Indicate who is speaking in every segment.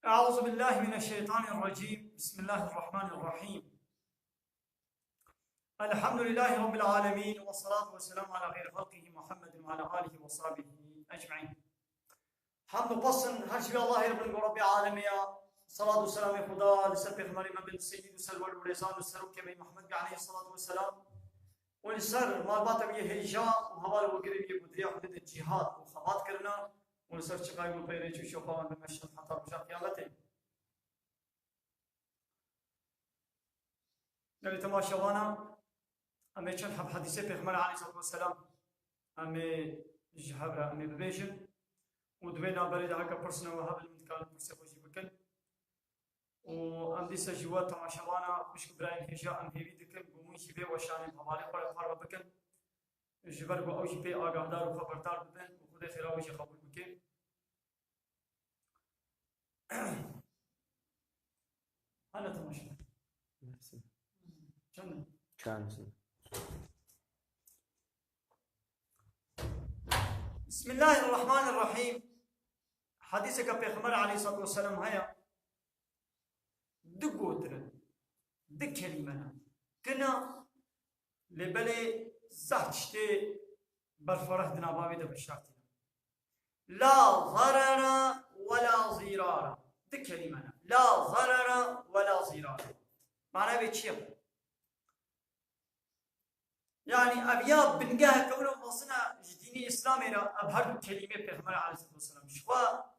Speaker 1: أعوذ بالله من الشيطان الرجيم. بسم الله الرحمن الرحيم. الحمد لله رب العالمين، والصلاة والسلام على غير خلقه محمد وعلى آله وصحبه أجمعين. حمد وبصن هر شيء الله رب العالمين. صلاة والسلام خدا لسر پیغمبر من بن سيد وسلور ولسان السر كمي محمد عليه الصلاة والسلام ولسر مالبات بيه هجاء وحوال وقريب يبدريا خدد الجهاد وخبات کرنا ولسر چقای و پیره چو شوخوان بمشن حتی بشا قیامته. نبي تماشوانا أمي كان حديثي پیغمبر عليه الصلاة والسلام أمي جهبرا أمي ببيجن ودوينا بريد هكا برسنا وهاب المنتقال برسي خوشي بكل وأم ديسا جوات تماشوانا مشك براين هجاء أم هيوي دكل بمونشي بي وشاني بحوالي قرار بكل جبر بو أوشي بي آگاهدار وخبردار ببن وخود خيراوشي قبول بكل. أنا تماشوانا
Speaker 2: چند
Speaker 1: بسم الله الرحمن الرحيم. حديثك پیغمبر عليه الصلاة والسلام هيا دقوتر دكلمنا كنا لبلي زحشتي برفرح دنا بابي دبشاتنا لا ضرر ولا ضرار. دكلمنا لا ضرر ولا ضرار معناه بيتشيب يعني أبياب بنجاه كونه مصنع جديني إسلامي را أبهر كلمة پیغمبر عليه الصلاة والسلام شوا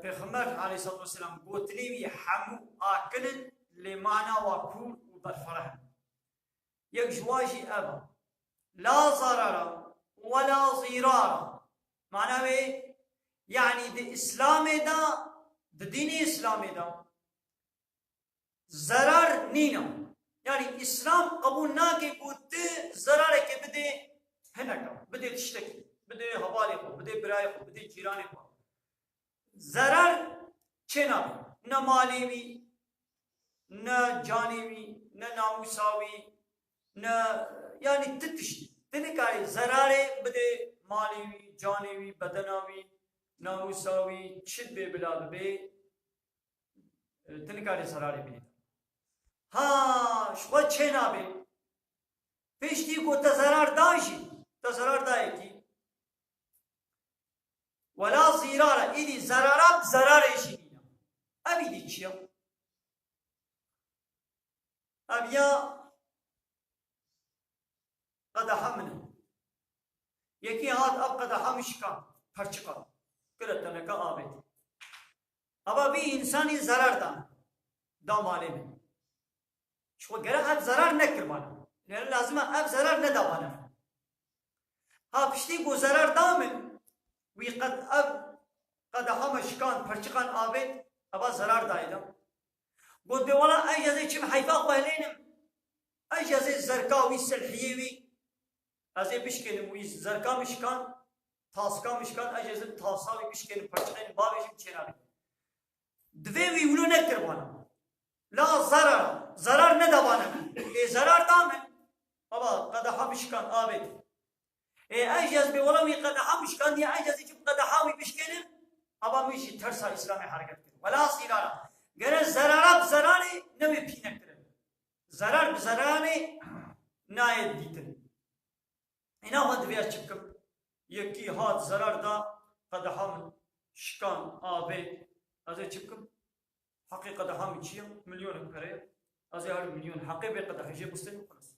Speaker 1: پیغمبر عليه الصلاة والسلام قوتني حمو آكل لمعنى وكول وبرفرح يك جواجي أبا لا ضرر ولا ضرار معناه بيه يعني دي إسلامي دا دي ديني إسلامي دا ضرر نينا يعني إسلام قبول ناكي بود ضررك بدي هناك بدي تشتكي بدي هوالي خو بدي براي خو بدي جيراني خو ضرر چنا نه مالی وی نه جانی وی نه ناموساوی نه يعني تتشتي تنكاري ضرر بدي مالی وی جانی وی بدناوی ناموساوی چد به بلاد به تنكاري ضرر بدي ها شو چنا به پیشتی کو تضرر داشی تضرر دای کی ولا ضرر ایدی ضرر ضررشی نینا ابی دی چیا ابیا قدح منه یکی هات اب قدح مشکا پرچکا کرتنکا آبید ابا بی انسانی ضرر دا مالی من شو گره اب ضرر نکر مانا لأن لازمه اب ضرر ندوانا ها پشتی گو ضرر دامن وی قد اب قد همشکان پرچکان آبید ابا ضرر دایدم گو دولا اجازه چم حیفاق بهلینم اجازه زرکاوی سلحیوی ازی بشکنم وی زرکا مشکان تاسکا مشکان اجازه تاساوی بشکنم پرچکان بابشم چنابی دوی وی ولو نکر مانا لا ضرر ضرر ندوانم ای ضرر دامن بابا قدحا مشکان آبید ای اجاز به ولوی قدحا مشکان یا اجازی که قدحاوی بشکنم ابا میشی ترسا اسلام حرکت کنم ولا سیرارا گره ضرر بضراری نمی پینک کرد ضرر بضراری ناید دیتن اینا هم دویار چکم یکی هات ضرر دا قدحا مشکان آبید ازی چکم حقيقة ده هم يجيهم مليون كريه أزيار مليون حقيقة قد هيجي بستين خلاص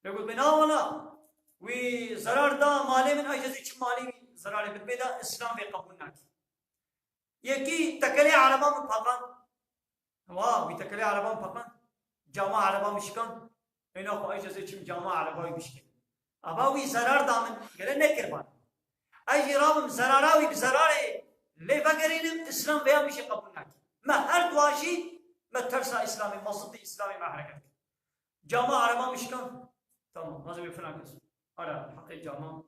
Speaker 1: يقول بناولا وزرار دا مالي من أجهزة مالي زرار بالبدا إسلام بقبول ناكي يكي تكلي عربا من فقان واو بيتكلي عربا من فقان جامع عربا مشكان هنا خو أجهزة جامع عربا مشكان أباوي زرار دا من قال نكربان أجي رابم زراراوي بزراري ليه فقرينم إسلام بيا مش قبول ناكي ما هر دواشي ما ترسى إسلامي مصدي إسلامي مع حركتك جامعة عربا مشكان تمام لازم يفعلها كذا على حقيقة جامعة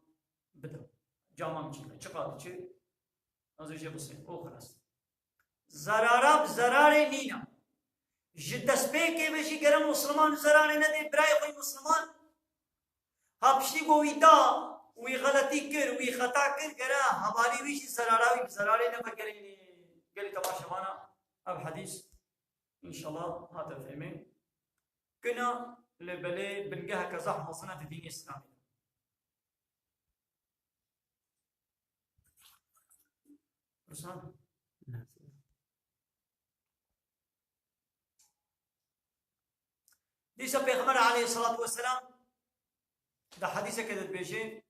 Speaker 1: بدأ جامعة مشكلة شقاد شيء لازم يجي بسيط أو خلاص زرارة بزرارة نينا جد سبيكي بشي كرم مسلمان زرارة ندي براي خوي مسلمان هابشتي قوي دا وی غلطی کر وی خطا کر گرا ہماری ویشی سراراوی سرارے نہ بکرینی گلی تماشا وانا اب حدیث انشاءالله هذا فهمين كنا لبلي بنجاها كزحمة صنعة الدين الإسلامي رسالة ديسا پیغمبر عليه الصلاة والسلام ده حديثة كده بيجي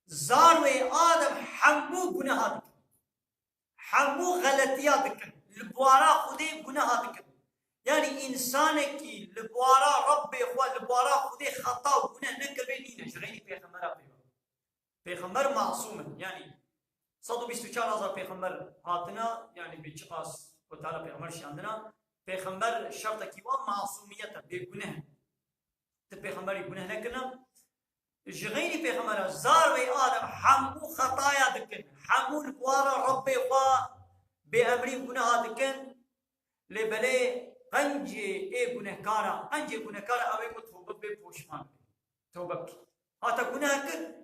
Speaker 1: زاروي آدم حمو گناهات حمو غلطيات لبوارا خودي گناهات يعني إنسان كي لبوارا رب إخوة لبوارا خودي خطا وگناه نكر بينينا جغيني پیغمبر معصوم يعني 124,000 پیغمبر هاتنا يعني بچقاس وتعالى پیغمبر شاندنا پیغمبر شرط كيوا معصوميته بگناه پیغمبری گناه نکنه جغيني پیغمبر زاروي آدم حمو خطايا دكن حمو البوارا رب إخوة بأمري گناه دكن لبلي قنجي اي گنهكارا قنجي گنهكارا اوي کو توبه به پوشمان توبه هاتا گناه كر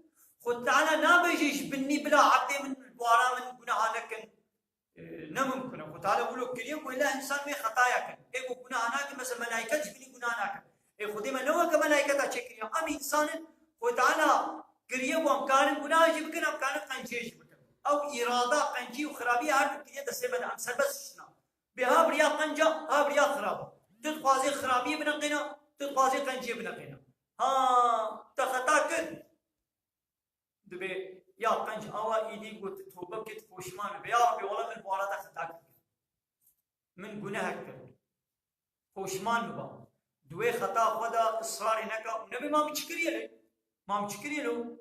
Speaker 1: خود تعالى نابجيش بني بلا عبد من البوارا من گناه لكن نممكن خود تعالى بقولوا كليم ولا انسان में خطايا كن اي گناه ना कि مثلا ملائكه جبني گناه ना كن اي خودي ما نو كملائكه تا چكريا ام انسان خود تعالى كريم وامكان گناه جب كن امكان قنجي جب او اراده قنجي وخرابيه هر كده دسبن ام سبس شنا بها بريا قنجة ها بريا خرابة تتقاضي خرابية بنقينا تتقاضي قنجية بنقينا ها تخطاكر دبي يا قنج أوا إيدي قلت توبة كت فوشمان بيا ربي والله من بوارا تخطاكر من جناهك فوشمان نبا دوي خطا خدا إصرار نكا نبي ما مشكريه له ما مشكريه له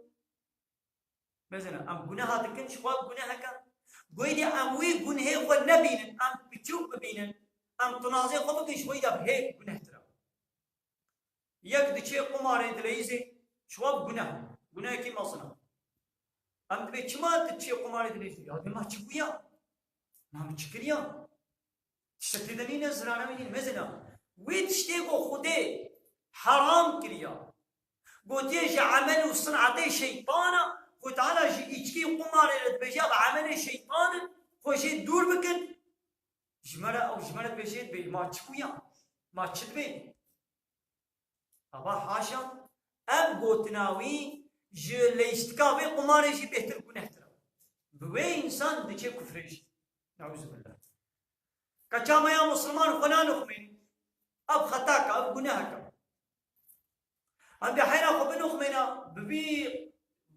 Speaker 1: مثلا أم جناهات كن شواب جناهك قويدي أموي جنه خو نبينن أم بتشوف ببينن أم تنازع خو بكش قويدا بهيك جنه ترى يك دشي قمار دليزي شواب جنه كي ما صنع أم تبي كم دشي قمار دليزي يا دي ما تشوفيا ما متشكريا تشتدني نزرعنا منين مزنا ويتشتيقو خده حرام كريا قوتيش عمل وصنعتي شيطانا وتعالى يجي قمار بجاب عمل شيطان خوشي دور بكن جمرة أو جمرة بجيت بي ما تشويا ما تشدبي أبا حاشا أب قوتناوي جو ليستكابي قمار يجي بيهتر كون احترام بوي إنسان ديشي كفريش نعوذ بالله كجامع يا مسلمان خنا نخمين أب خطاك أب جناهك أب بحينا خبنا نخمينا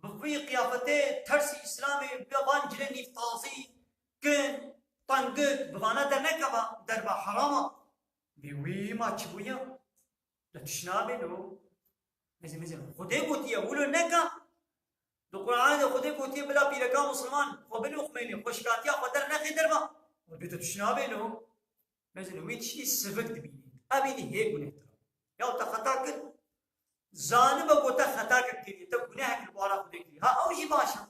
Speaker 1: ببي قيافته ترسي إسلامي ببان جلني فتازي كن طنقك ببانا در نكبا دربا حراما بيوي ما تشبويا لا تشنابي لو مزين خده قوتيا ولو نكا دو قرآن خده قوتيا بلا بيركا مسلمان خبنو خميني خوشكاتيا خدر نخي دربا وبيتو تشنابي لو مزين ويتشي سفك دبيني أبيني هيك ونهترا يا تخطاك زانب قوتا خطاك كري تب گناهك البارا خده كري ها اوجي باشا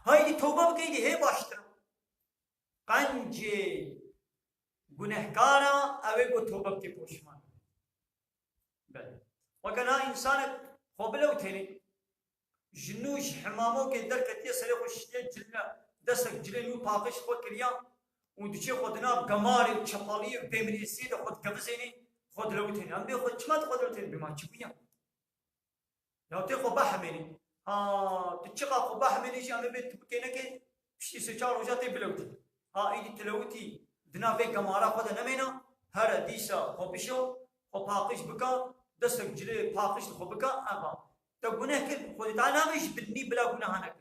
Speaker 1: هاي دي توبه بكيدي هي باشتر قنجي گناهكارا اوه کو توبه بكي پوشمان بل وكنا انسان خوبلو تيني جنوش حمامو كي دركتي سري خوشتي جلنا دستك جلنو پاقش خود كريا ودشي خودنا بقماري وشپالي بمريسي ده خود قبزيني خود لو تيني ام بي خود چمات خود لو تيني بما چبيا يا تي خو بحمني ها تچقا خو بحمني جي ام بيت بكينك شي سچار وجاتي بلوتي ها ايدي تلوتي دنا في قمارا خود نمينا هر ديسا خو بشو خو باقش بكا دستك جلي باقش خو بكا ابا تگونه كل خود تعالى مش بدني بلا گناه نك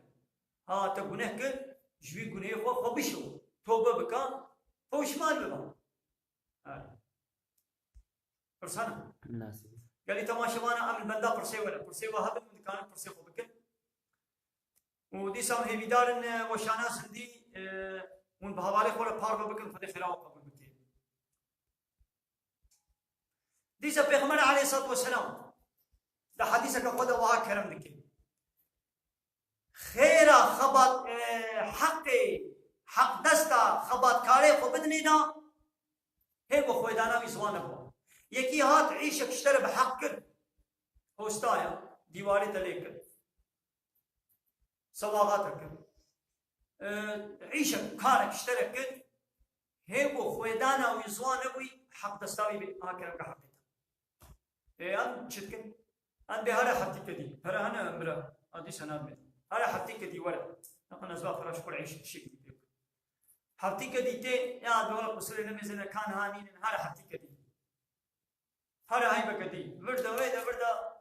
Speaker 1: ها تگونه كل جوي گناه خو بشو توبه بكا فوشمان ببا فرسانا
Speaker 2: الناس
Speaker 1: قال لي تماشوانا عمل بندا برسيوه هذا من كان برسيوه بكل ودي سام هي بدار وشانا سندي ون بهوالي خوله بارو بكل خدي خلاو قبل بكل دي سب پیغمبر عليه الصلاه والسلام ده حديثك خد وها كرم بكل خير خبط حق دستا خبط كاري خو بدني دا هيك خويدانا بيزوانه هو يكي هات عيشك اشترى بحق كر هوستايا ديواري تليكر سواغاتك عيشك كارك اشترك هيبو خويدانا ويزوان ابوي حق تستوي بهاكرك حقيقة أن شتكن أن بهذا حقيقة دي هذا أنا أمرا أدي سنة من هذا حقيقة دي ولا نحن نزوا فراش كل عيش شيء حقيقة دي تي يا دولة بسرعة نمزنا كان هانين هذا حقيقة دي هذا هاي بكدي وردا ويدا وردا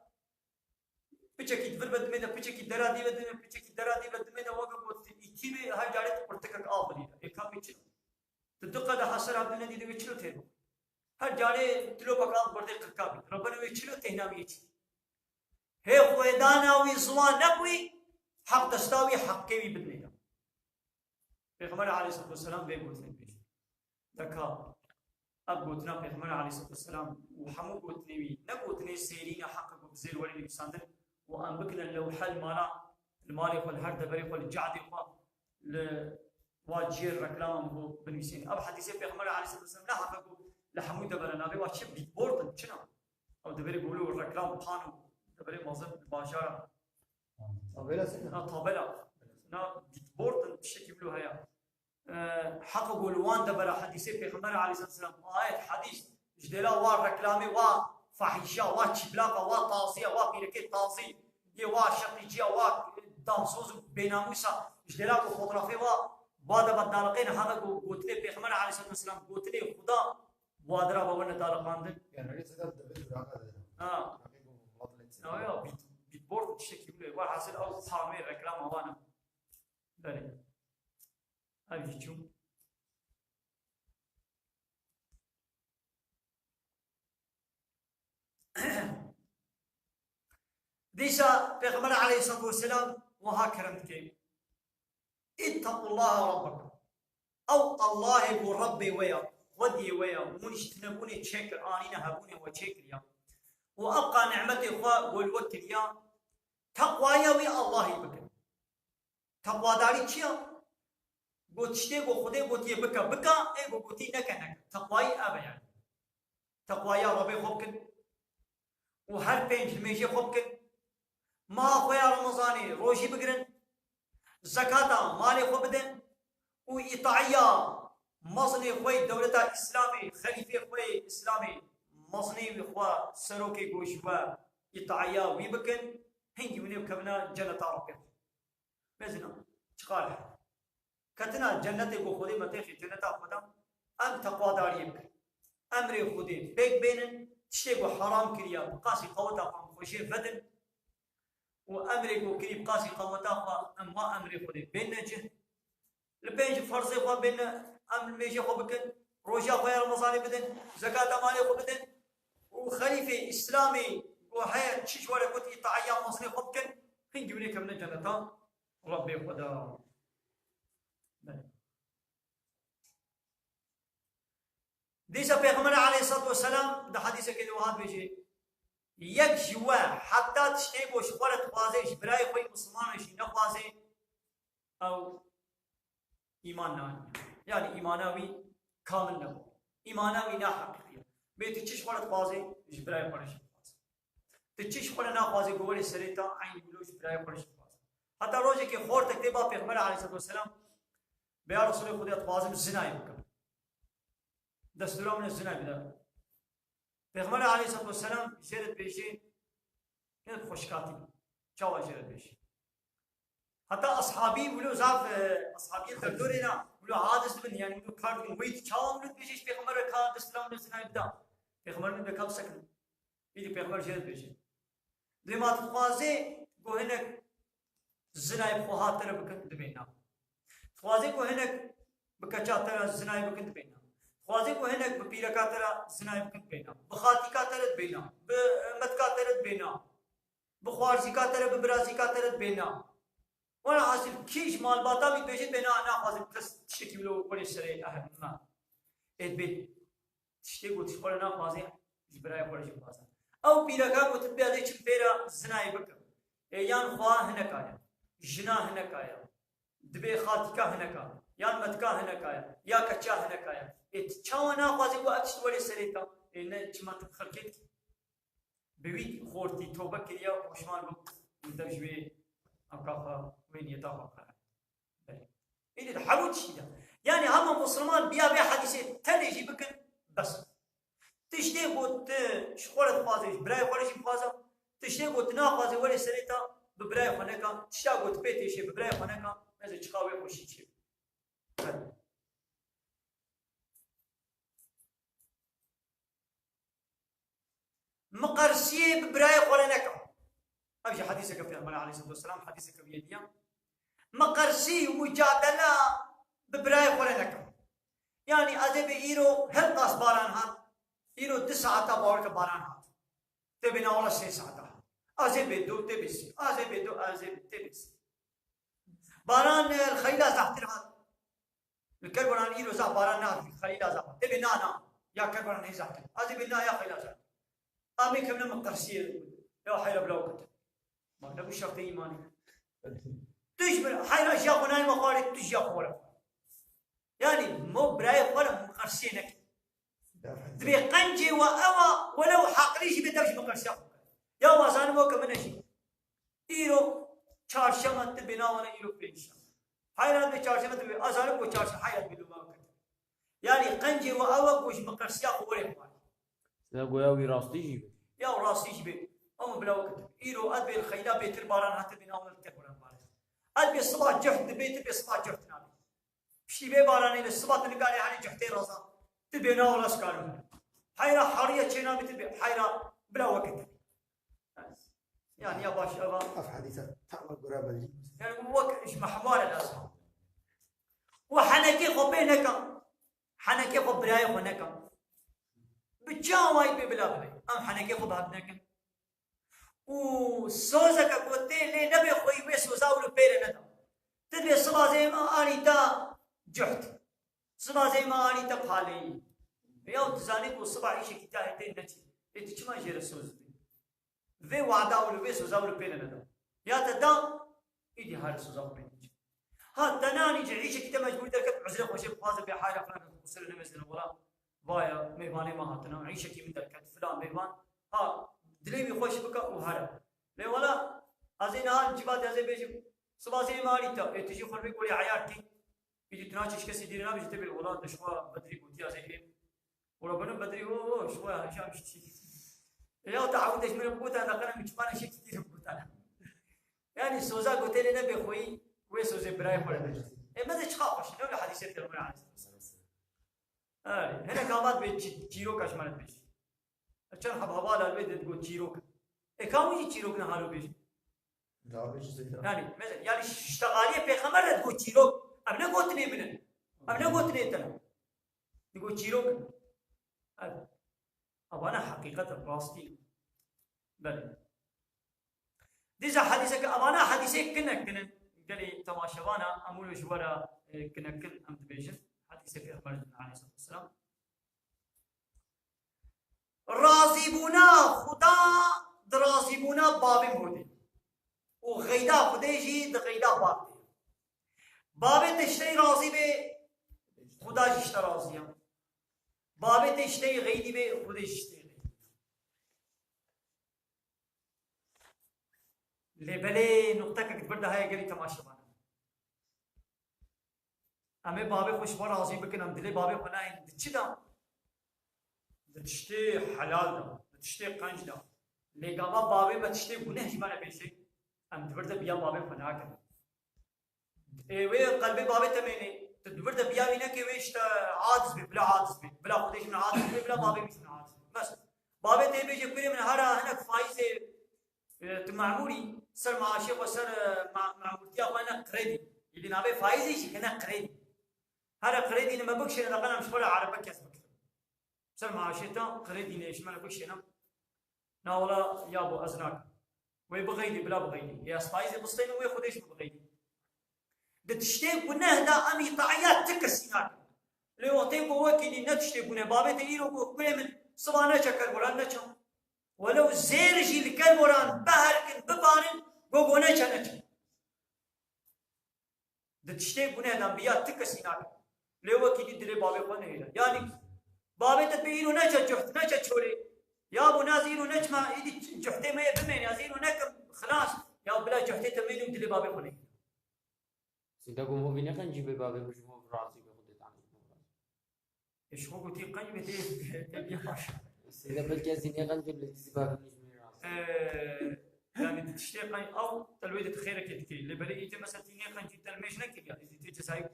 Speaker 1: بيشكي تفربد ميدا بيشكي درادي بدنا بيشكي درادي بدنا ميدا وقف وقت يتيبي هاي جالت برتكك آبري إيكا بيشل تدقق ده حسر عبدنا دي بيشلو تهرو هر جالي تلو بقال برده كركابي ربنا بيشلو تهنا بيشل هي خويدانا ويزوان نبوي حق تستوي حق كيوي بدنا پیغمبر علیه الصلاة والسلام به گوتنی بیش دکا اب گوتنا پیغمبر علیه الصلاة والسلام و همو گوتنی وی نگوتنی سیرین حق کو بزیر ولی نبساندن و ان بکنا لو حل مالا المالي خل هر دبري خل جعدي خل لواجير ركلام هو بنويسين اب حديث پیغمبر علیه الصلاة والسلام نه حق کو لحمو دبرنا به واش بيبورد چنا او دبري بيقولوا الركلام خانو دبري موظف باشا طابلا نا بيبورد بشكل بلو هيا حققوا الوان دبر حديثي پیغمبر علیه السلام آیت حدیث جدلا وا رکلامی وا فاحشه وا چبلاقه وا تازیه وا پیرکه تازی یه وا شقیجیه وا دانسوز بیناموسا جدلا کو فوتوغرافی وا بعد بدالقین حققوا گوتله پیغمبر علیه السلام گوتله خدا وادرا بابن دالقاندن
Speaker 2: يعني صدق دبل براقه
Speaker 1: آیا بیتبورد شکلی وا حاصل او ثامر رکلام وانا بله هذه شو ديسا پیغمبر عليه الصلاة والسلام وها كرمتك اتقوا الله ربكم او الله بو ربي ويا ودي ويا ومنشتنبوني تشكر آنينا هبوني وتشكر يا وأبقى نعمتي إخوة والوكل يا تقوى يا ويا الله يبكر تقوى داري تشيا گوتشته گو خودی گوتی بکا بکا ای گو گوتی نکنه تقوی آب يعني تقوی ربی خوب کن و هر پنج میشه خوب کن ما خویا رمضانی روشی بگرن زکاتا مال خوب بدن و اطاعیا مصنی خوی دولت اسلامی خلیفه خوی اسلامی مصنی خوا سروکی گوش و اطاعیا وی بکن هنگی ونیو کبنا جنت ربی بزنا چقال كتنا جنة کو خودی مته فتنة خدا ان تقوى داريك امر خودی بيك بين تشتي کو حرام كريا قاسي قوتا قام خوشي فدن وامر کو كريب قاسي قوتا ام امر خودي بين نجه لبيج فرض خو بين امر ميجي خو بكن روجا خير مصاري بدن زكاة مالي خو بدن وخليفة اسلامي وهي تشيش ولا كنت يطعيا مصري خو بكن فين جوني كم جنة ربي خدا ديسا پیغمبر عليه الصلاة والسلام ده حديثة كده وهاد بيجي يك جوا حتى تشتي بوش ورد خوازيش براي خوي مسلمانش نخوازي او ايمان ناني يعني ايماناوي كامل نبو ايماناوي نا حقيقية بيت تشيش ورد خوازي جبراي قرش خوازي تشيش ورد نا خوازي قولي سريتا عين بلوش براي قرش خوازي حتى روجي كي خور تكتبا پیغمبر عليه الصلاة والسلام بيا رسول خدا خوازي الزنا يبكى دستور من الزنا بدا پیغمبر علیه الصلاة والسلام جرد بيشي كانت خوشكاتي شاوا جرد بيشي حتى أصحابي ولو زاف أصحابي تردورنا ولو عادس بن يعني ولو كارد بن ويت شاوا من بيشيش پیغمبر كار دستور من الزنا بدا پیغمبر من بكاب سكن يدي پیغمبر جرد بيشي دما تخوازي گو هنك زنا بخوها تر بكت دبينا خوازي گو هنك بكچا تر زنا بكت دبينا خوازي کو هنك بپیرا کا ترا زنا بكت بينا بخاتي کا ترت بينا بمت کا ترت بينا بخوارزي کا ترت ببرازي کا ترت بينا وانا حاصل كيش مال باتا بي بيجت بينا انا حاصل بس تشكيلو ولي سري اهم ما ادبي تشتي قلت شغل انا حاصل جبراي ولي جبازا او بيرا کا قلت بيادي چمبيرا زنا بك يان خوا هنك آيا جنا هنك آيا دبي خاتي کا هنك آيا يان مت کا هنك آيا يا كچا هنك آيا اتشاونا قاضي وقت ولي سريتا إن تشمت خلقت بويت خورتي توبة كريا وشمان بق مدرجوي أكافا وين يطابق إذا حاول شيء يعني هم مسلمان بيا حديث تلي بكن بس تشتي قلت شخورة خوازي براي خورش خوازا تشتي قلت ناخوازي ولا سريتا ببراي خونكا تشتا قلت بيتي شي ببراي خونكا نزل تشخاوي خوشي شي مقرسي ببراي خورنكا أبي حديثك في المولى عليه الصلاة والسلام حديثك بيديا مقرسي مجادلة ببراي خورنكا يعني أذي بإيرو هل قاس باران هات إيرو 9 ساعات باورك باران هات تبينا ولا 6 ساعات أذي بدو تبيسي أذي بدو أذي تبيسي باران الخيلة زحتر هات الكربران إيرو زح باران نار الخيلة زح تبينا نا يا كربران هي زحتر أذي بنا يا خيلة زح أمي كمنا مقرسي يا حيرة بلاوكت ما نبي شرط إيماني تجبر حيرة جاكو ناي مقالة تجاكو ولا يعني مو براي ولا مقرسينك تبي قنجي وأوا ولو حقليش بدوش مقرسيا يا وازان مو كمان شيء إيرو چارشم تبينا ولا إيرو بينشم حيرة بچارشم تبي أزارك وچارشم حيرة بدو يعني قنجي وأوا وش مقرسيا خوره ما
Speaker 2: لا قويا وراستيجي
Speaker 1: يا راستيجي أم بلا وقت إيرو أدبي الخيلا بيت الباران حتى بينا ولا الكبران باران أدبي الصباح جهد بيت الصباح جهد نامي شيبه باراني الصباح تنقالي على جهتي راسا تبينا ولا سكارو حيرة حرية شينا بتبي حيرة بلا وقت يعني يا باش أبا
Speaker 3: أف حديثة تعمل قرابة دي
Speaker 1: يعني وقت إيش محمار الأسماء وحنكي خبينك حنكي خبراي خنك بتجاوي ببلا بلا أم حنكي خبابنك وسوزك قلتي لي نبي خوي بس وزاول بير ندم تبي الصباح زي ما أني تا جهد صباح زي ما أني تا بحالي يا تزاني والصباح عيش كتاه تين نتي إنت كم أجر السوز في وعدا ولا بس وزاول بير ندم يا تدا إيدي هذا سوزاول بير ها تناني جعيش كتاه مجبور تركب عزلة خوشي بخاز بحالة فلان وصلنا مثلا ولا بايا مهماني ما هاتنا عيش كي من تركب فلان مهمان ها دليمي خوش بك وهذا ليه ولا أزين هال جبات أزين بيجي صباح زي ما ريتا تيجي خلبي كولي عيارتي يجي تناقش كسي ديرنا بيجي تبي الولاد دشوا بدري قلتي أزين ولا بنو بدري هو شوية هشام شيء يا تعود إيش من بقول أنا كنا مجمعنا شيء كتير بقول أنا يعني سوزا قلت لنا بخوي وسوزا براي ولا ماذا تخافش نقول حديث المرة عليه هنا كامات بيجيرو كشمالت بيجي أشان حب هوالا البيت تقول تشيروك كم يجي تشيروك نهارو بيجي يعني مثلا يعني اشتغالية بخمرة تقول تشيروك أبنا قلت لي منن أبنا قلت لي تنا تقول تشيروك أبانا حقيقة الراستي بل ديزا حديثك أبانا حديثك كنا قالي تماشوانا أمول جوارا كنا أم تبيجن حديثك أخبار عليه الصلاة والسلام راضي بونا خدا درازي بونا بابي مودي وغيدا خديجي دغيدا بابي بابي تشتري راضي بي خدا جشت راضية بابي تشتري غيدي بي خدا جشتري لبلي نقطة كتبر ده هاي قري تماشا بانا أمي بابي خوش بار راضي بكن أم دلي بابي خناين دتشدا تشتي حلال ده تشتي قنج ده لقاما بابي ما تشتي گناه جمانه بيشي ام دبرده بيا بابي فنا كده ايوه قلبي بابي تميني تدبرده بيا وينه كي ويش عاجز بلا عاجز بلا خديش من عاجز بلا بابي مش من عاجز بس بابي تي بيجي كوري من هرا هناك فايزه تمعموري سر معاشي وسر معمورتيا وانا قريدي اللي نابي فايزه شي كنا قريدي هرا قريدي لما بكشر انا مش ولا عربك كسبك سر معاشيتا قريدي ليش ما بكشنا ناولا يابو أزناك ويبغيني بلا بغيني يا سبايزي بسطين ويخديش بغيني دتشتي بنه دا أمي طعيات تكسيناك لو تيبو وكيني نتشتي بنه بابي تيرو كل من صبانا شكر وران نشم ولو زيرجي لكل وران بهركن ببارن غوغونا نشم دتشتي بنه دا أميات تكسيناك لو وكيني دلي بابي قنه يعني بابي تبينو نجا جهت نجا تشوري يا ابو نازيرو نجمه يدي جحتي ما بمين يازيرو نكم خلاص يا بلا جحتي تمينو دلي بابي خلي
Speaker 2: سيدا قوم هو بينا كان جيب بابي مش مو براسي بخدي تعمل
Speaker 1: ايش هو قلت قني بتي باش
Speaker 2: سيدا بالجازين يا كان جيب لي بابي مش من راسي
Speaker 1: يعني تشتي قني او تلويد خيرك كتير اللي بري انت مثلا تيجي قني جدا مش نكتب يعني تيجي سايب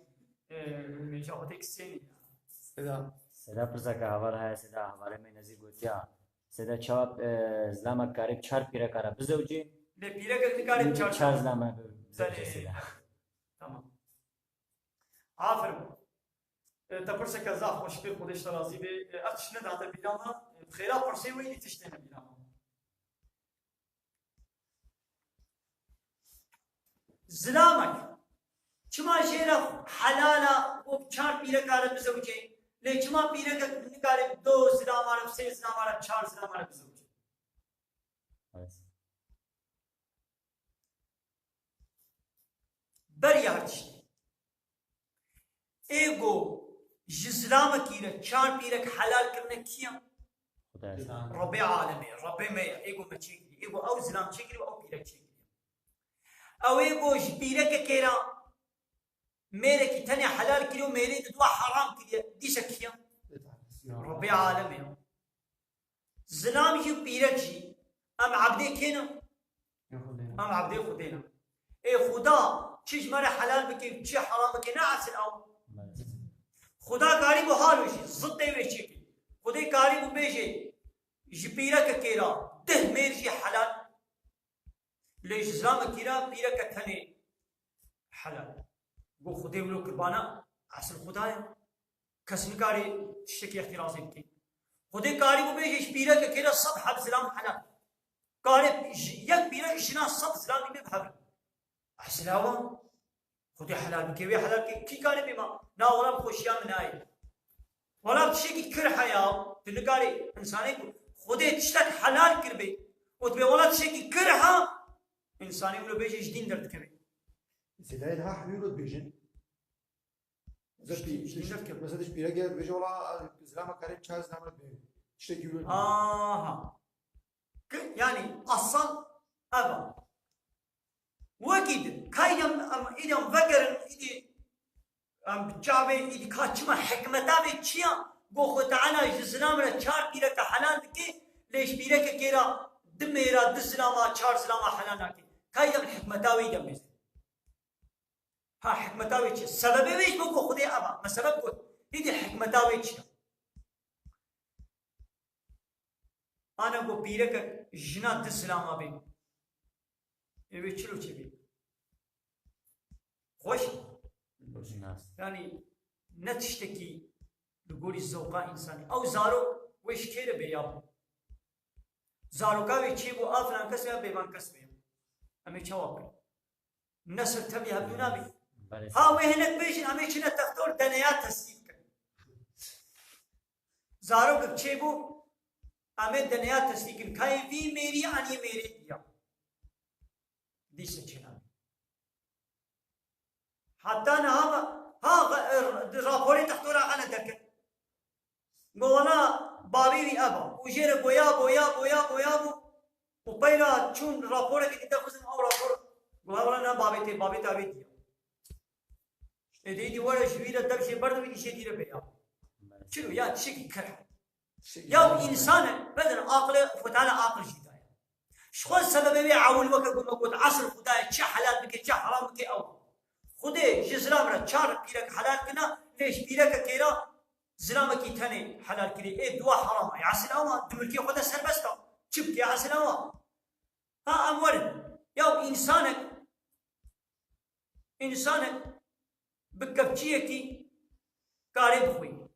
Speaker 1: مش هاوتك سيني
Speaker 2: سيدا
Speaker 4: سدا پرسا که هوار های سدا هواره می نزی گوتیا سدا چاپ زلامه کاری چهار پیره کاره بزوجی
Speaker 1: ده پیره که کاری
Speaker 4: چهار زلامه بزوجی سدا
Speaker 1: تمام عافر تپرسه که زاف مشکل خودش ترازی به اتش نداده بیرامه خیرا پرسه وی تشتنه بیرامه زلامك چما شيرا حلالا و چار پیره کاره بزوجی لی چما پیره که کاره دو زلام عرب سه زلام عرب چهار زلام عرب بزوجی بری هرچی ایگو جزلام کیره چار پیره که حلال کرنه کیم
Speaker 4: خدای
Speaker 1: رب عالمی رب میا ایگو مچیگی ایگو او زلام چیگی و او پیره چیگی او ایگو پیره که کیرا میره کی تنی حلال کری و میره دو حرام کری دیشه کیم رب عالمی زلام جو پیره چی ام عبده کینا ام عبده خودینا ای خدا چیش مره حلال بکی چی حرام بکی نه اصل او خدا کاری بو حال وشی ضد وشی کی خدای کاری بو بیجی جپیرا که کیرا ده میرجی حلال لیش زلام کیرا پیرا که تنی حلال گو خدای ولو قربانا اصل خدایا کس نکاری شکی اختراضی کی خدای کاری بو بیجی پیرا که کیرا صد حب زلام حلال کاری یک پیرا اشنا صد زلام نمی بحبی اصل هوا خدای حلال بکی وی حلال کی کاری بیما نا ولا خوشیا منای ولا تشکی کر حیا تنکاری انسانی کو خدای تشتک حلال کربی و تبی ولا تشکی کرها انسانی ولو بیجی دین درد کبی
Speaker 3: سدا لها حلول بيجن مثلا دش بيلاقي بيجي والله زلامه كاري تشاز نعمل بيه تشتكي يقولون
Speaker 1: يعني اصلا ابا وكيد كايم ايدم فكر ايدي جابي ايدي كاتشما حكمتا بيتشيا بو تعالى جزلام چار كيرا حلال بكي ليش بيرك كيرا دميرا دزلاما چار زلاما حلال ناكي كايم الحكمتا ويدم ها حكمتاوي چه سبب ويش بكو خدي ابا ما سبب كو دي حكمتاوي چه انا کو پیرک جنا دسلام ابي اي چلو چه بي خوش يعني نتشتكي لقول الزوقاء انساني او زارو ويش كير بياب زارو كاوي چه بو افلان كسبه بيمان كسبه امي جواب نسل تبي هبنا بي ها وهنك بيجن همه چنه تختور دنیا تصدیق کرد زارو کب چه بو همه دنیا تصدیق کرد کهی وی میری آنی میری دیا دیسه چنه حتی نه ها راپوری تختور آقا ندکر گوانا بابی وی ابا و جیر بویا بو و پیلا چون راپوره که دیده خوزم او راپور گوانا نه بابی تاوی دیا دي ولا شوية دبشة برضه بدي شيء ديره بيا شنو يا تشكي كره يا إنسان بدل عقله فتاله عقل جدايا شو السبب بيا عول وقت قلت عصر خداي شا حلال بك شا حرام بك أو خدي جزرام را چار بيرك حلال كنا ليش بيرك كيرا زرام كي تاني حلال كري إيه دوا حرام يا عسل أما دمركي خدا سربستا شبك يا عسل أما ها أمور يا إنسانك بكبتشيه كي كاري بخوي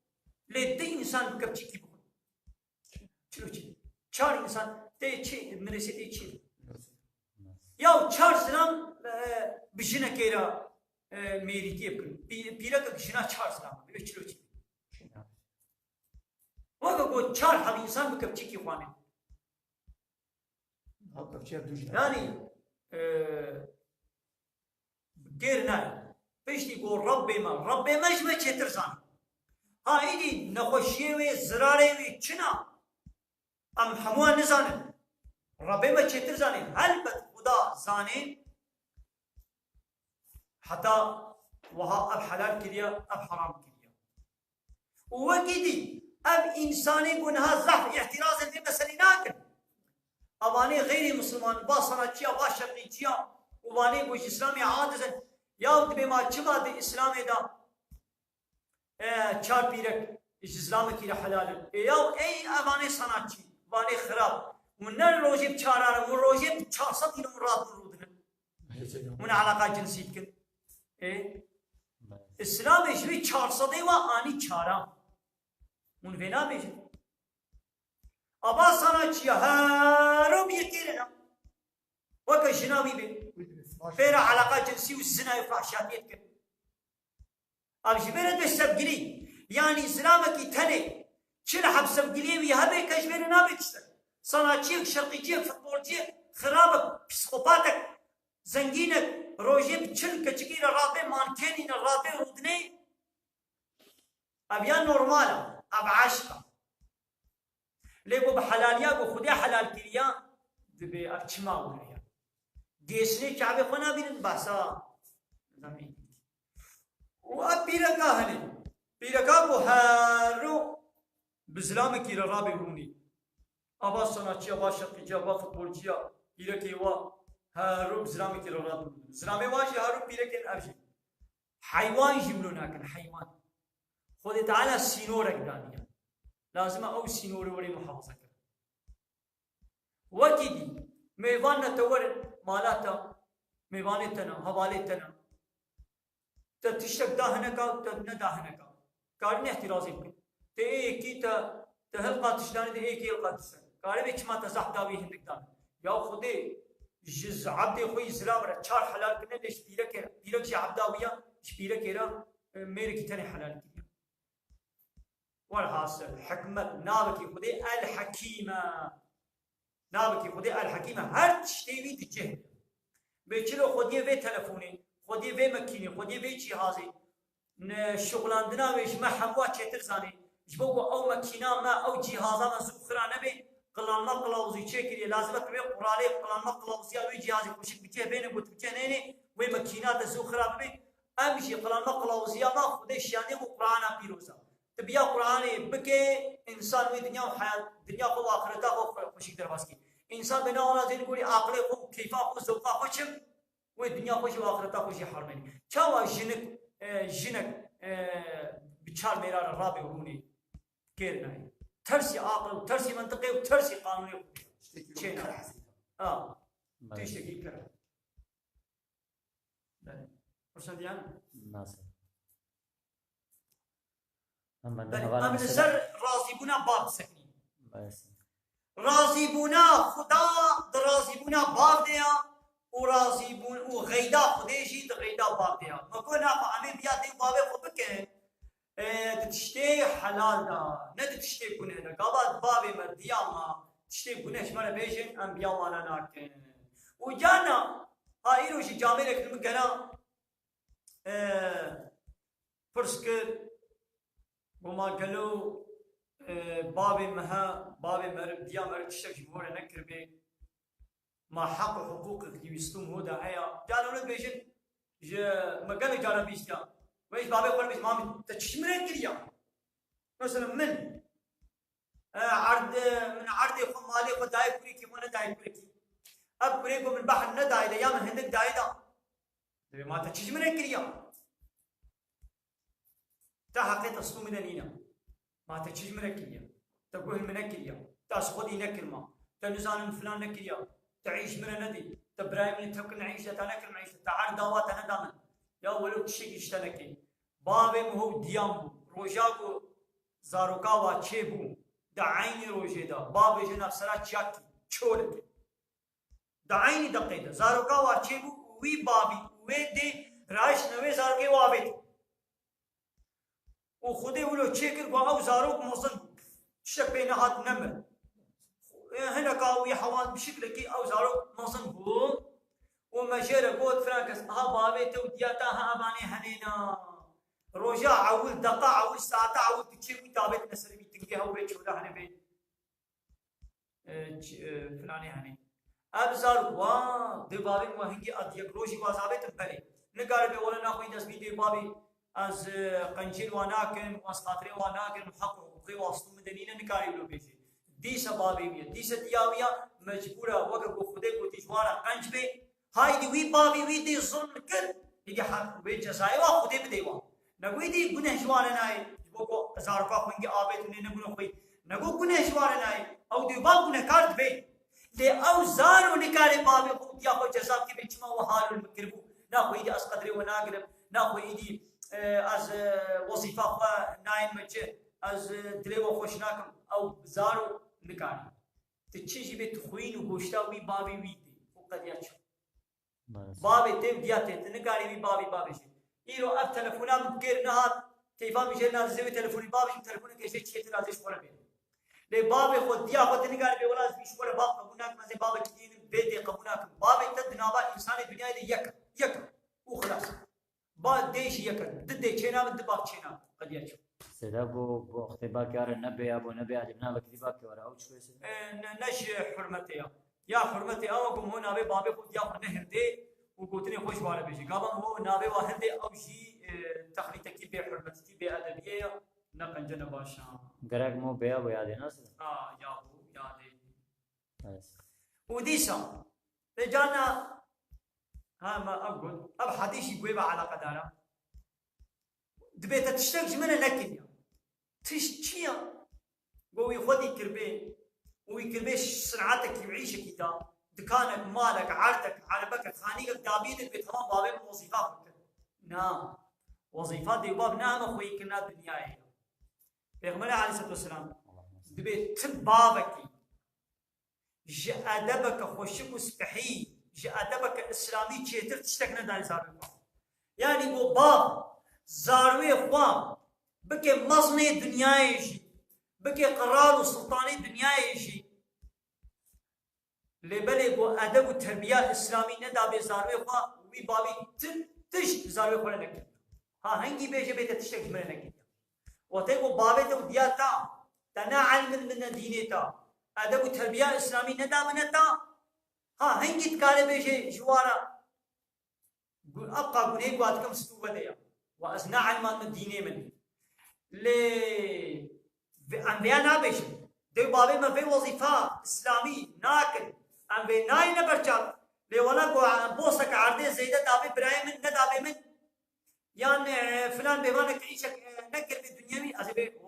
Speaker 1: لدي إنسان بكبتشي كي بخوي شنو شيء چار إنسان تي شيء مرسي تي شيء ياو چار سلام بجنا كيرا ميري تيبكن بيرا كجنا چار سلام بيشلو شيء وقا قو چار حد إنسان بكبتشي كي خواني يعني غير ناي بيشتي يقول ربي ما جمع ترزان ها ايدي نخوشيوي زراريوي چنا ام حموان نزانن ربي ما ترزانن هل بد خدا زانن حتى وها اب حلال كريا اب حرام كريا وكدي اب انساني قنها زحف احترازا في مسليناك اواني غير مسلمان باصنا تشيا باشرقي تشيا واني بوش اسلامي عادزا ياود بما چما دي اسلامي دا چار بيرك اسلامي كي حلال ياو اي اواني صناتشي واني خراب من الروجي بچارا من روجي بچارصد الى مراد رودنا من علاقه جنسيه كن ايه اسلام شوي 400 و اني چارا من وینا بیش ابا سنا چیا هارو بيكيرنا وكشناوي بي فيرا علاقه جنسيه والزنا وفحشاتيت كن الجبيره دسبجلي يعني اسلامك تني شل حبسب جليوي هبه كشبير نابكس صناعتي شرقيتي فوتبولتي خرابك بسكوباتك زنجينك روجي بتشل كتشكيل رابي مانكيني رابي رودني ابيان نورمالا اب عشقه ليكو بحلاليا بخدي حلال كريا دبي اكشما وليا ديسني شعبي خنا بين باسا زمين وابيركا هني بيركا بوهارو بزلام كير رابي روني ابا صناعتي ابا شرقيتي ابا فوتبولتي بيركي وا هارو بزلام كير رابي زلامي واجي هارو بيركن ارجي حيوان جملونا كان حيوان خود تعالى سينورك دانيا لازم او سينور وري محافظه كر وكدي ميوان تور مالاتا ميوان تنا حوالي تنا تتشك دهنكا تدنا دهنكا كارن احترازي بك تي كي تهلقا تشدان دي كي القا تسن كاري بيچ ما تزحداوي هندك دان يا خودي جز عبد خوي زلام چار حلال كنه ليش بيرك شي عبداويا شبيرك كيرا ميرك تاني حلال كيرا والحاصل حكمة نابكي خدي الحكيمة نابكي خدي الحكيمة هر تشتيوي تجهد بيچلو خدي في تلفوني خدي في مكيني خدي في جهازي شغلاندنا ويش ما حموا چتر زاني جبو او مكينا ما او جهازا ما زخرا نبي قلنا قلاوزي چكري لازمت بي قرالي قلنا قلاوزي او جهازي كوشك بيجي بين بوتچنيني وي مكينات زخرا بي امشي قلنا قلاوزي ما خدي شاني قرانا بيروزا تبيا قرآني بكي إنسان وي دنيا وحياة دنيا خو آخرته خو خوشي درباسكي إنسان بنا ولا زين يقولي عقله خو كيفا خو ذوقا خوشم وي دنيا خوشي وآخرته خوشي حرمني چاوا جنك بچار ميرا رابي وروني كيرنا ترسي عقل وترسي منطقي وترسي قانوني چينا تشتكي كره فرصة ديان
Speaker 4: ناصر
Speaker 1: من سر راضي بونا باب سكني
Speaker 4: بس
Speaker 1: راضي بونا خدا راضي بونا باب ديا وراضي بون وغيدا خديجي غيدا باب ديا ما كنا فامي بيا دي باب خدك تشتي حلال دا ند تشتي كونه دا قبل باب مرديا ما تشتي كونه شمال بيجن انبياء وانا ناك وجانا هايرو شي جامع لك المكنا فرسك وما قالوا بابي مها بابي مرب ديا مرب تشتك جمهور نكر بي ما حق حقوقك يستم هو داعية قالوا لك بيجن ما قالوا جانا بيشتا ويش بابي قال بيش مامي تشمرين كريا مثلا من عرض من عرض خو مالي خو داي كريكي وانا داي كريكي اب كريكو من بحر نداي دا يا من هندك داي دا ما تشمرين كريا تا حقيقة تصوم منينا ما تشيج منكية تقول منكية تاس خدي نكلمة تنزان من فلان نكية تعيش من ندي تبرايم تبكن عيشة تنكل معيشة تعال دوات أنا دامن يا ولو تشيج اشتنكي بابي مهو ديامو روجاكو زاروكاوا تشيبو دعيني روجي دا بابي جناب سرا تشاكي تشولك دعيني دقيقة زاروكاوا تشيبو وي بابي وي دي رايش نوي زاروكي وابيت وخدي ولو تشيكر قاو زاروك موصل شك بينهات نمر هنا قاوي حوان بشكل كي او زاروك موصل بو ومجرى قوت فرانكس ها بابي تو دياتا ها اباني هنينا روجا عول دقا عول ساعه عول تشيكو تابت نسربي تنقي هو بيت ولا هنا بيت فلاني هني اب زاروك وا دي بابي وهنجي اديك روجي وازابت بلي نقال بي ولا ناخوي دس فيديو بابي از قنجيل وناكن واسقاطري وناكن محقق وقي واسطو مدنينا نقال يقولوا بيجي ديسا بابي بيا ديسا دياويا مجبورة وقف خدك وتجوانا قنج بي هاي دي وي بابي وي دي ظلم كل يجي حق بي جزائي وخدي بديوا نقول دي قنه جوانا ناي بوكو زارقا خوينجي آبت وني نقول خوي نقول قنه جوانا ناي او دي باب قنه كارد بي لي او زارو نكاري بابي خود يا خو جزاب كي بيجما وحال المكربو ناخو يدي اسقدري وناقرب ناخو يدي از وظيفه ناين مجه از دلو خوشناكم او زارو نكاري تشيجي بيت خوين وغوشتا وي بابي ويدي وقد ياتشو بابي تيم دياتي نكاري وي بابي شي يرو اب تليفونا مكير نهار تيفا مجينا زوي تليفوني بابي تليفوني كيشي تشيت رازش ولا بي لي بابي خود ديا خود نكاري بي ولا مش ولا باب قبوناك مزي بابي كدين بيتي قبوناك بابي تدنابا انسان الدنيا دي يك وخلاص بعد ديش يك ضد تشينا من دباك تشينا قد ياتشو
Speaker 4: سيدا بو اختباك يار النبي ابو نبي عجبنا بكتباك ورا او شوي سيدا
Speaker 1: نش حرمتي يا حرمتي او كم هنا بابي خود يا نهر دي وقلتني خوش ولا بيجي قبل هو نابي واحد دي او شيء تخليتك بي حرمتي بي ادبيه نقن جنا باشا
Speaker 4: غرق مو بيا بو ياد ہے
Speaker 1: يا ابو يا دي
Speaker 4: بس
Speaker 1: وديسا رجعنا ها ما اقول اب حديث يقول على قداره دبيت تشتاق من نكد تشتيا قوي خدي كربي ويكربيش صنعتك يعيشك كذا دكانك مالك عرضك عربك خانيك دابيدك بتمام بابك وظيفاتك نعم وظيفات دي باب نعم اخوي كنا دنياي پیغمبر عليه الصلاه والسلام دبي تبابك ادبك خوشك وسبحي ادبك اسلامي تشتر تشتكنا دار زاروي يعني بو باب زاروي خوا بكي مزني دنياي شي بكي قرار وسلطاني دنياي شي لبلي بو ادب وتربيه اسلامي ندا بزاروي خوا وي بابي تش زاروي خوا لك ها هنگي بيجي بيت تشتك منك وتيقو بابي تو دياتا تنا علم من دينيتا ادب وتربيه اسلامي ندا منتا ها هنگي تكالي بيجي جوارا ابقى قولي قواتكم ستوبتيا وازنا علم من ديني من لي انبياء نابيش دي بابي ما في وظيفه اسلامي ناكل انبي ناي نبرچال لي ولا بوسك عرضي زيده دابي برايم ندابي من يعني فلان بيمانك عيشك نكر بالدنيا ازبي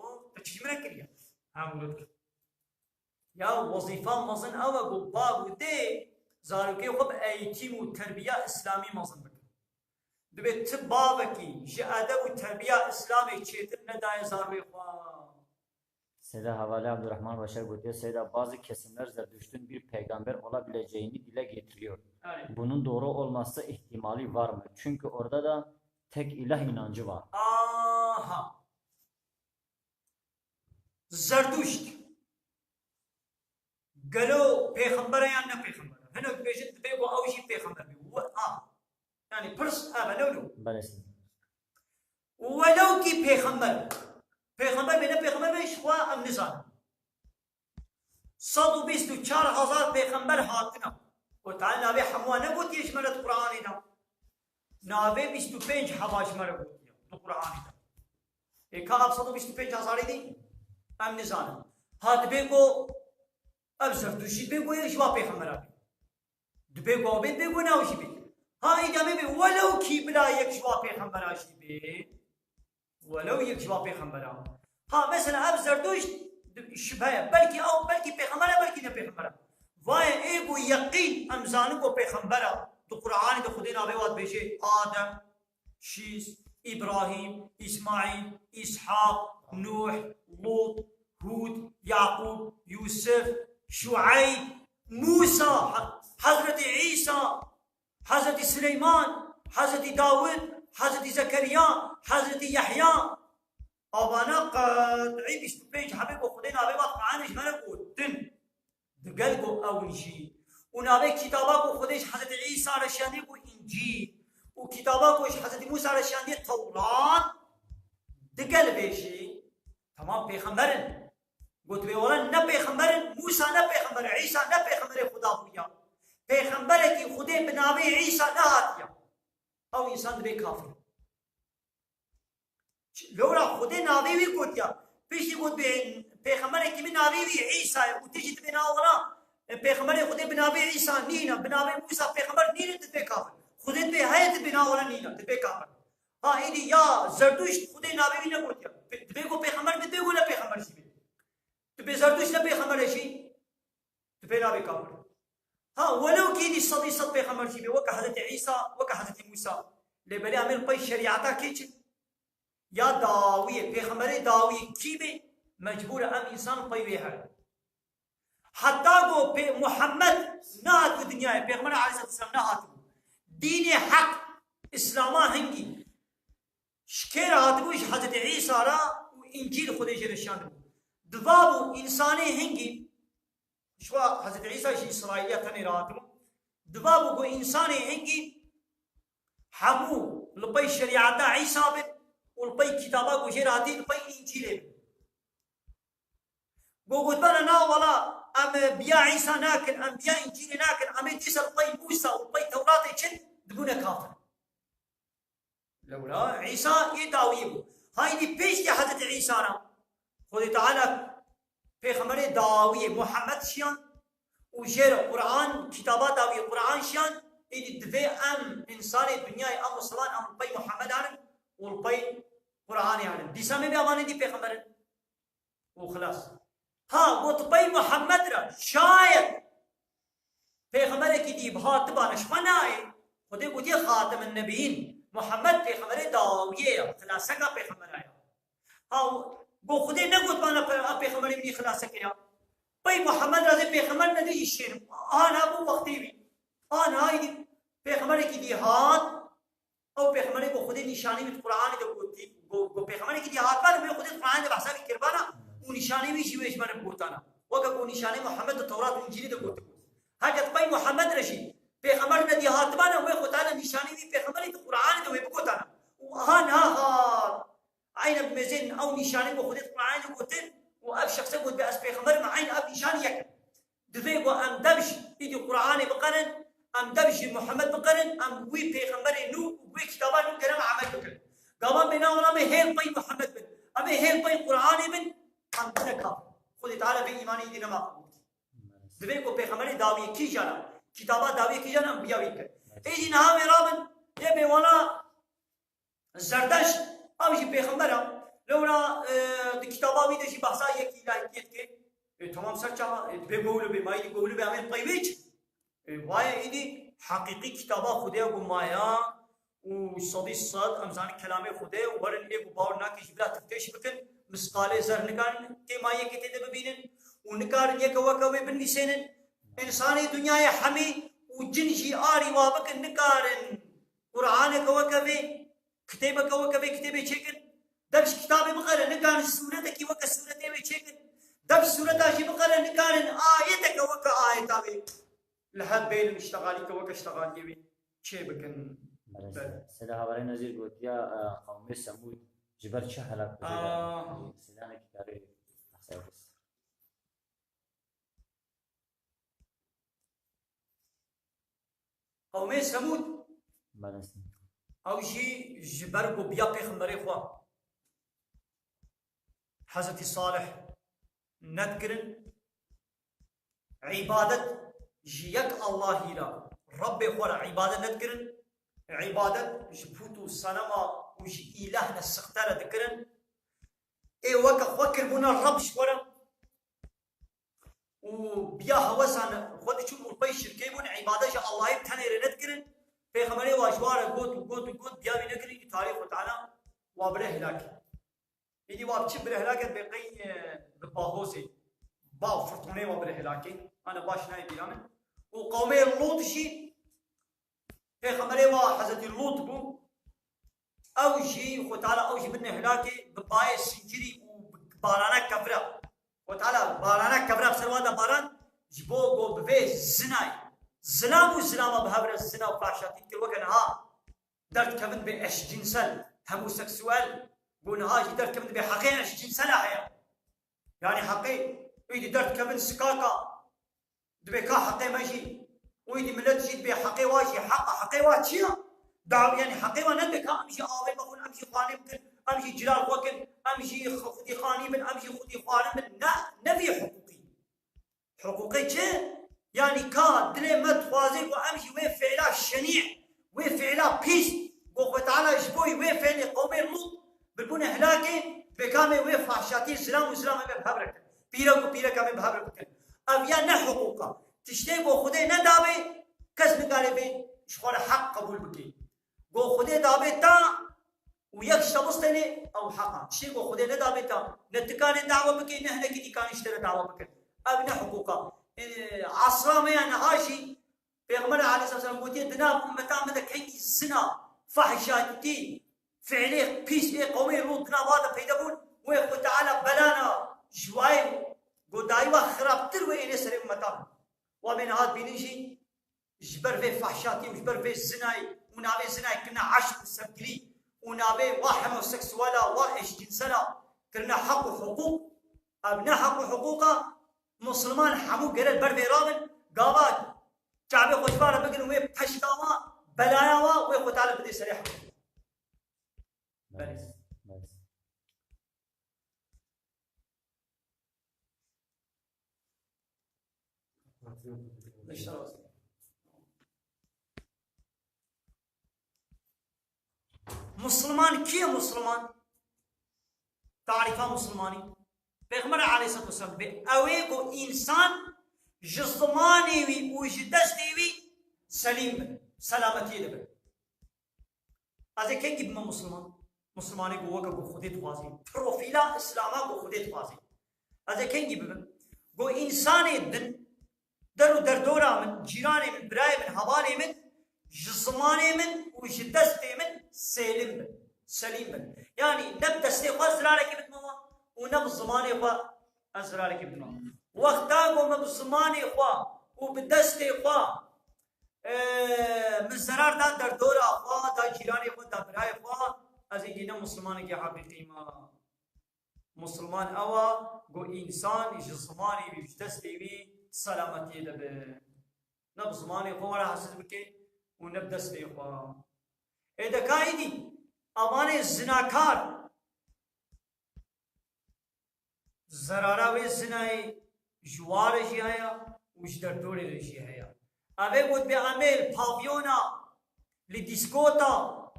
Speaker 1: تشي منكر هامولك يا وظيفه مزن او باب ودي زاركي خب ايتيم وتربيه اسلامي مزن بك دبيت بابكي جادب وتربيه اسلامي تشيتر ندای زاروي خوا
Speaker 4: Seda Havale Abdurrahman Başar Gutiye Seda bazı kesimler Zerdüşt'ün bir peygamber olabileceğini dile getiriyor.
Speaker 1: Evet.
Speaker 4: Bunun doğru olması ihtimali var mı? Çünkü orada da tek ilah inancı var.
Speaker 1: Aha. Zerdüşt. Galo peygamber ya ne peygamber? Hene bejit bego avji peygamber. Yani pırs ama ne olur?
Speaker 4: Balesin.
Speaker 1: ولو كي پیغمبر بنا پیغمبر میں شوا ام نزان 124,000 پیغمبر هاتنا وتعالى نبي حموانه قلت يشمل القرآن دا نبي 25 حواش مره قلت القرآن دا एक आप 125,000 दी ام نزان هات بيگو اب زرتوشي بيگو يشوا پیغمبر دبيگو بيگو ناوشي بي ها إدامي بي ولو كي بلا يكشوا پیغمبر آشي بي ولو يكشوا پیغمبر ها مثلا اب زردوش شبهه بلكي پیغمبر بلكي نه پیغمبر وای ايگو يقين امزانو کو پیغمبر تو قرآن تو خدينا بيواد بيجي آدم شيس إبراهيم إسماعيل إسحاق نوح لوط هود يعقوب يوسف شعيب موسى حضرة عيسى حضرت سليمان حضرت داود حضرت زكريا حضرت يحيى أبانا قطعي بيش حبيب وخدين أبي وقت عنش ملك ودن دقلقو أونشي ونابي كتابك وخديش حضرت عيسى رشاني إنجيل وكتابك وش حضرت موسى رشاني التوراة دقل بيشي تمام بيخمبرن قلت بيولا نبيخمبرن موسى نبيخمبرن عيسى نبيخمبرن خدا بويا پیغمبر کی خودی بناوی عیسی نهاتیا او انسان دبي كافر لورا خودي ناوي وي قوتيا بيشي قوت بيغمبر كي ناوي وي عيسى وتجي تبي ناورا بيغمبر خودي بناوي عيسى نينا بناوي موسى بيغمبر نينا دبي كافر خودي دبي هاي دبي ناورا نينا دبي كافر ها ايدي يا زردوش خودي ناوي وي نقوتيا دبي كو بيغمبر بدي ولا بيغمبر شي دبي زردوش لا بيغمبر شي دبي ناوي كافر ها ولو كيدي صدي صد بيغمبر شي وكا حضرت عيسى وكا حضرت موسى لبلي عمل باي شريعتا كيتش يا داوية بيغمبر داوية كيبي مجبور ام انسان طيبها حتى قو محمد نهات الدنيا بيغمبر عليه الصلاه والسلام نهات ديني حق اسلاما هنجي شكير هاتبوش حضرت عيسى را وانجيل خدي جرشان دبابو انساني هنجي شو حضرت عيسى شي اسرائيليه ثاني راتبو دبابو قو انساني هنجي حمو لبي شريعه عيسى بن والبي كتابه قو جراتي لبي انجيل قو قلت بنا ولا ام بيا عيسى ناكن ام بيا انجيل ناكن ام تيسا البي موسى والبي توراتي كن دبونا كافر لولا عيسى يداويبو هاي دي بيش يا حضرت عيسى خذ تعالى في خمري داوية محمد شيان وجير قرآن كتابات داوية قرآن شيان إدي دفي أم إنسان الدنيا أم صلان أم بي محمد عالم والبي قرآن عالم دي سامي بأمانة دي في خمري وخلاص ها قلت بي محمد را شايد في خمري كي دي بها تبانش مناي خذي قلت خاتم النبيين محمد پیغمبر داویه خلاصه کا پیغمبر آیا ها گو خودی نگوت بانا پیغمبر منی خلاصه کیا پای محمد رضی پیغمبر ندی شیر آن ابو وقتی بی آن های پیغمبر کی دی هات او پیغمبر کو خودی نشانی mit قرآن دو گوتی گو پیغمبر کی دی هات پر میں خودی قرآن دے بحثا کی کربانا و نشانی بھی شویش من بوتانا وگا کو نشانی محمد تورات و انجیل دو گوت حاجت پای محمد رشید پیغمبر ندی هاتبانا و خدا نشانی بھی پیغمبری تو قرآن دو بگوتانا و هان ها عین بمزن او نشانی بو خودت قرآن دو گوتن و اب شخص بود باس پیغمبر مع عین اب نشانی یک دفي بو ام دبش يدي قرآن بقرن ام دبش محمد بقرن ام وي پیغمبر نو وي كتابا نو كلام عمل بكن قام بنا ولا ما هيل طي محمد بن ام هيل طي قرآن بن ام تنكا خذ تعالى في ايماني دي نما دفي بو پیغمبر داوي کی جانا كتابات داوي کی جانا انبياء ويك ايدي نها مرابن يبي ولا زردش او جي پیغمبر لولا كتابا وي دشي بحثا يكي لايكيت كي تمام سرچا بگولو به مايدي گولو به امن قيويچ واي ايدي حقيقي كتابا خديا گمايا و صدي صد امزان كلام خديا ورن ايگو باور ناكي بلا تفتيش بكن مسقال زر نكان كي مايه كتي ببينن ونكار يكوكوي بنسينن انساني دنيا حمي وجنشي آري وابك نكارن قرآن كوكبي كتابة كوكبي كتابة شكل دبش كتابي بقرة نكارن سورة كي وكا سورة تبي شكل دبش سورة تاشي بقرة نكارن آية كوكا آية تابي لحد بين اشتغالي كوكا اشتغالي بي شي بكن
Speaker 4: سيدا هواري نزير قلت يا قوم سمود جبر شهلك سيدانا كتابي أحسن بس
Speaker 1: قوم سمود او شي جبر بو بيا پیغمبر خوا حضرت صالح نذكرن عبادة جيك الله لا رب خورا عبادة نذكرن عبادة جبوتو سنما وجي إلهنا السختارة ذكرن اي وكا فكر بنا الرب شورا وبيا هوسان خود شو البي شركيبون عبادة جا الله يبتنير نذكرن پیغمبر واجوار قوت بيا بنكري تاريخ وتعالى وابره هلاك يدي واب چه بره هلاك بقي بباهوسي باو فرطونه وابره هلاك انا باش ناي بيرامن وقومي اللوط شي پیغمبر وا حضرت اللوط بو او شي وتعالى او شي بن هلاك بباي سنجري وبارانا كبره وتعالى بارانا كبره بسرواده باران جبو جو بفي زناي زلام وزلام بهبر الزنا وفاشاتي كل وقت ها درت كمن باش جنسل هموسكسوال قلنا هاي درت كمن بحقين اش جنسل هيا يعني حقي ويدي درت كمن سكاكا دبي كا حقي ماشي ويدي ملت جيت بحقي واجي حقي واتشيا دعوة يعني حقيقة ندك أمشي آوي بقول أمشي خاني بكن أمشي جلال وكن أمشي خدي خاني من أمشي خدي خاني من نبي حقوقي حقوقي شيء يعني كان دلي متوازي وأمشي وين فعلا شنيع وين فعلا بيس وقوة تعالى جبوي وين فعلي قومي الموت بالبون هلاكي بكامي وين فحشاتي سلام وسلام أمي بهبرك بيرك وبيرك أمي بهبرك أبيا حقوقا تشتي وخدي ندابي كسب قالي بي شخور حق قبول بكي گو خودی دابتا و یک شخص تنی او حقا شی گو خودی ندابتا نتکان دعوه بکی نه نکی دیکانشتر دعوه بکن اب نه حقوقا عصرا ما نهاشی پیغمبر علیه الصلاه والسلام گوتی دنا امتا مد کی زنا فحشاتی فعلی پیش قومی رو دنا وادا پیدا بون و خود تعالی بلانا جوای گو دایوا خرابتر و این سر امتا و من هاد بینشی جبر في فحشاتي وجبر في الزناي ونابي زناي كنا عشق سبكلي ونابي واحمة وسكسوالا وايش جنسنا كنا حق وحقوق ابنا حق وحقوقا مسلمان حمو قرر بر في راغن قابات شعبي خوشبارة بقن وي بحشتاوا بلاياوا وي خوتالا بدي سريح ليش مسلمان كي مسلمان تعريفها مسلماني پیغمبر عليه الصلاه والسلام بأويكو انسان جسماني وي وجدستي وي سليم سلامتي لبه ازي كي جيب مسلمان مسلماني جوا جو خودي توازي بروفيلا اسلاما جو خودي توازي ازي كي جيب جو انساني درو دردورا من جيراني من براي من حوالي من جسماني من وجدستي من سليم من يعني نبدا استيقاظ زرارك بدموا ونب زماني خوا ازرارك بدموا وقتاكم نب زماني خوا وبدستي خوا من زرار دا در دورا خوا دا جيراني خوا دا براي خوا ازي دينا مسلمان کی حقيقي ما مسلمان اوا جو انسان جسماني وجدستي بي سلامتي لب نب زماني خوا را حسد بكي ونبدا استيقاظ اذا كايدي امان الزناكار زرارا و زناي جوار جيايا وجدر دوري جيايا ابي بود بعمل بافيونا لديسكوتا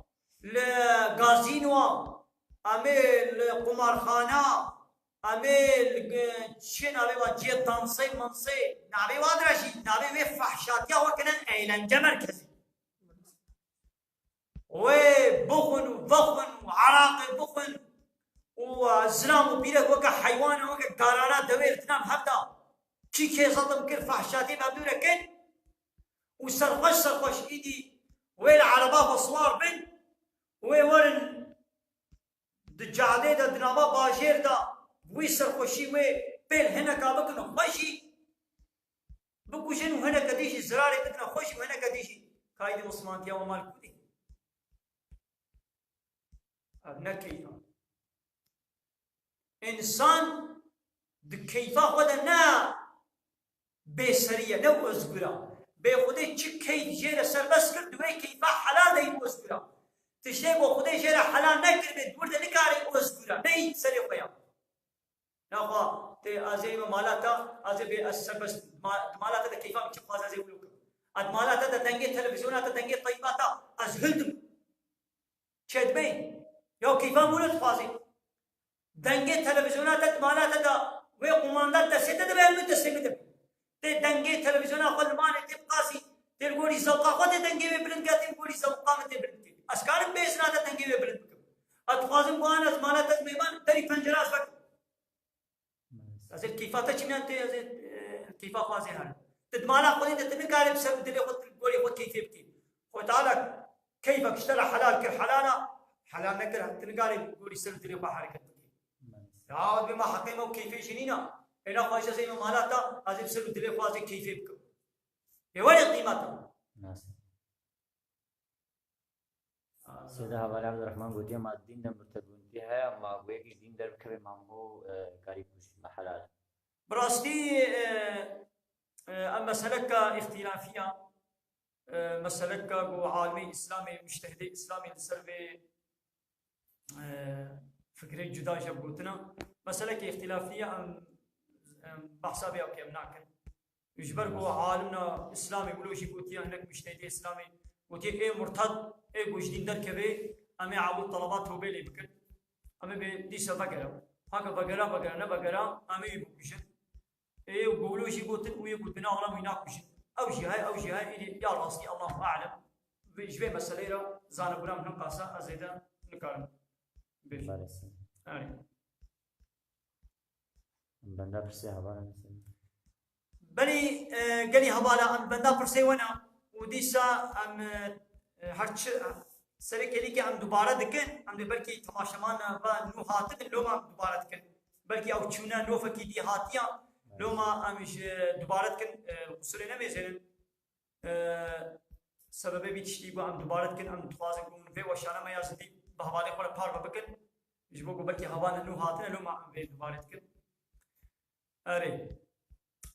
Speaker 1: لغازينوا عمل قمارخانه عمل شين ابي واجي دانسي منسي نابي وادرشي نابي فحشاتيا وكنا اعلان مركزي وبخن وبخن وعراق بخن وزلام وبيرك وكا حيوان وكا قرارات دوير تنام هبدا كي صدم كل فحشاتي مبدورة كن وسرخش ايدي وين عربا بصوار بن وين دجاجة دا دنابا باجير دا وي سرخشي وي بين هنا كابكن خوشي بكوشن وهنا كديشي زراري بدنا خوشي وهنا كديشي كايد مسلمان تيا ومال كودي نكيفا انسان دكيفا خدا نا بسريه نو ازغرا بخودي چي كي جيره سربس كر دوي كيفا حلال دي ازغرا تشي بو خودي جيره حلال نكر بيت ورد نكاري ازغرا ني سري خويا نخوا تي ازي مالاتا ازي بي سربس مالاتا ده كيفا چي خواز ازي ولو اد مالاتا ده دنگي تلفزيونات دنگي طيباتا ازهلد چدبين يو كيفا مولد فازي دنگي تلفزيونات مالات دا وي قماندات دا سيده دا بهم تسلمت تي دنگي تلفزيونات خل مان تبقاسي تلغوري زوقا خد دنگي وي بلند كاتي غوري زوقا مت بلند اسكان بيسنا دا دنگي وي بلند اتخازم قوان از مالات ميمان دري پنجراس وقت ازل كيفا تچميان تي ازل كيفا فازي هان تدمالا خدي تتمي قالب سب دلي خد غوري خد كيفيبتي خو تعالى كيفك اشترى حلال كر حلانا حلال نكر تنقالي غوري سر دلي بحركه يعود بما حقيمه كيفي جنينا إلى خاصة زي ما مالاتا أزيب سر دلي خاصة كيفي بكم يوالي قيمته
Speaker 4: سيدة حوالي عبد الرحمن قلتي ما الدين ده مرتبونتي ہے ما گویا کہ دین در کبھی مامو کاری کچھ محلال
Speaker 1: براستي المسألة اختلافية مسألة كاغو عالمي إسلامي مجتهدي إسلامي لسر فكرة جدا جبوتنا مسألة كاختلافية بحثا بها كي مناكن يجبر جو عالمنا إسلامي بلوشي بوتيا هناك مجتهدي إسلامي بوتيا إيه مرتد إيه جوجدين در كبي أمي عبود طلبات هو بيلي بكن أمي بديسا بقرا هكا بقرا نبقرا أمي يبوكشن إيه وقولوشي بوتن ويقول بنا ولا ميناكشن أو شيء هاي يا راسي الله أعلم بيجبه مسألة را زان برام هم قاسا أزيدا نكارم بيش
Speaker 4: بندا برسي هبالا
Speaker 1: بني قالي هبالا أم بندا برسي وانا وديسا أم هرش سرك ليك أم دوباره دكن أم بلكي تماشمان با نو هاتن لو ما دوباره دكن بلكي أو تشونا نو فكي دي هاتيا لو ما أمش دوباره دكن وصلنا ميزن سبب بيتشتي بو أم دوباره دكن أم تخازن كون في وشانا ما يزدي بحوالي خلا بار بكن يجبو بلكي هوانا نو هاتن لو ما أم في دوباره دكن أري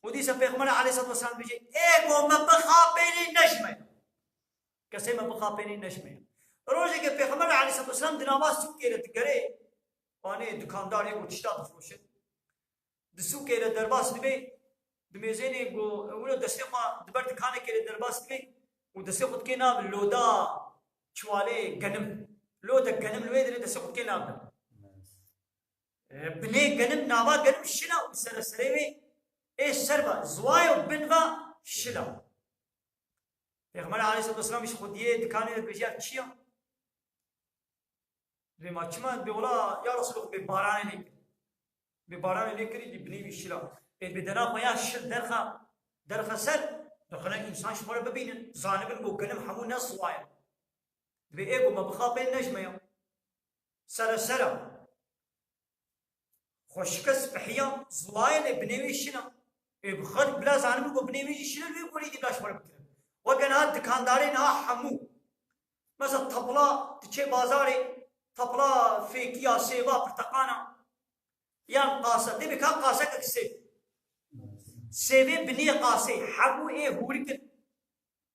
Speaker 1: ودي سبيغمر عليه الصلاة والسلام بيجي إيغو ما بخابيني نجمة كسي ما بخابيني نجمة روزي كي بيغمر عليه الصلاة والسلام دناما سوكي لتقري واني دكاندار يقول تشتا تفروشن دسوكي لدرباس دبي دميزيني يقول ولو دسيقا دبر دكاني كي لدرباس دبي ودسيقت كي نام لودا شوالي غنم لودا غنم لويدري دسيقت كي نام بني غنم ناوا غنم شنا وسلسلوي ايش سربا زوايو بنفا شلا پیغمبر علیه الصلاة والسلام مش خودیه دکانی بجیار چیا لما چما بيقولا يا رسول الله بباران ليكري ببني بشلا بدنا ما يشل درخا سر دخلنا انسان شمره ببين زانب المقلم حمو ناس زوايا بيقو ما بخابين نجمه سر خوشكس بحيا زوايا بني شنا بخل بلا زانب کو بني شنا بيقولي دي باش مره بكره وكان دكاندارين حمو مثلا طبلا تشي بازاري طبلا في كيا سيبا برتقانا يان قاسة دي بكا قاسة كسي سيبي بني قاسي حمو ايه هوريكن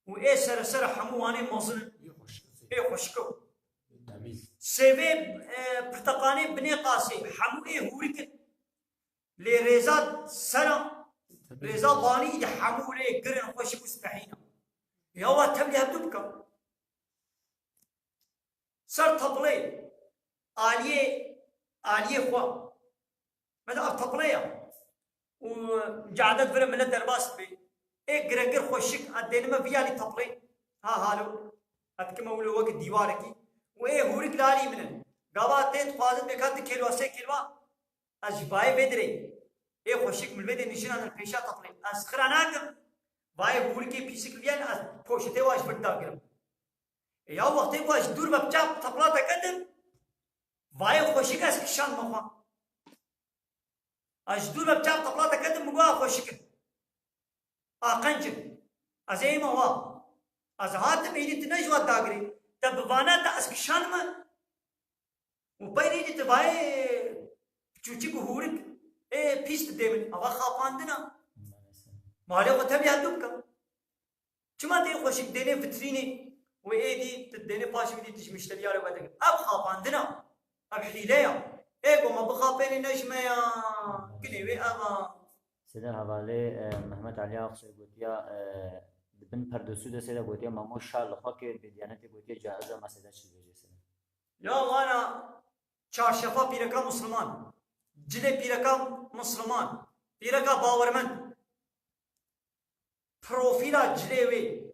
Speaker 1: و ايه سر حمو واني مظلم ايه خوشكو سيبي برتقاني بني قاسي حمو ايه هوريكن لي ريزا سر ريزا باني دي حمو لي قرن خوشكو سبحينا يوا تبلي هبدوبكا سر طبلي آلية خوا مثلا طبلية وجعدت فرم من الدرباس بي ايه قرقر خوشك الدين ما فيها طبلي ها هالو اتكما ولو وقت ديواركي وايه هوريك لالي منن قاباتين تخوازت بكات كيلو سي كيلو اجباي بدري ايه خوشك من البدن نشنا البيشا طبلي اسخراناكم باي هوريكي بيسك ليان بوشتي واش برداقرم يا وقتی باش دور بچا طبلا تقدم وای خوشی کس کشان مخوا اش دور بچا طبلا تقدم مگوا خوشی آقنج از این موا از هات میدی تنجوا داغری تب وانا تا اس کشان ما و پیری دی تبای چوچی کو هورک ای پیست دیمن اوا خاپاندنا مالی وقت بیا دوبکا چما دی خوشی دینه فترینی وإيدي تديني باش بدي تجمش تليار بدك أبخا باندنا أبحيليا إيقو ما بخا بيني نجمة يا كنيوي أما
Speaker 4: سيدا هبالي محمد علي أخصي قوتيا بن پردوسو ده سيدا قوتيا مامو شال لخاكي بديانتي قوتيا جائزة ما سيدا چي بيجي سيدا
Speaker 1: يا غانا چارشفا بيركا مسلمان جلي بيركا مسلمان بيركا باورمن پروفيلا جليوي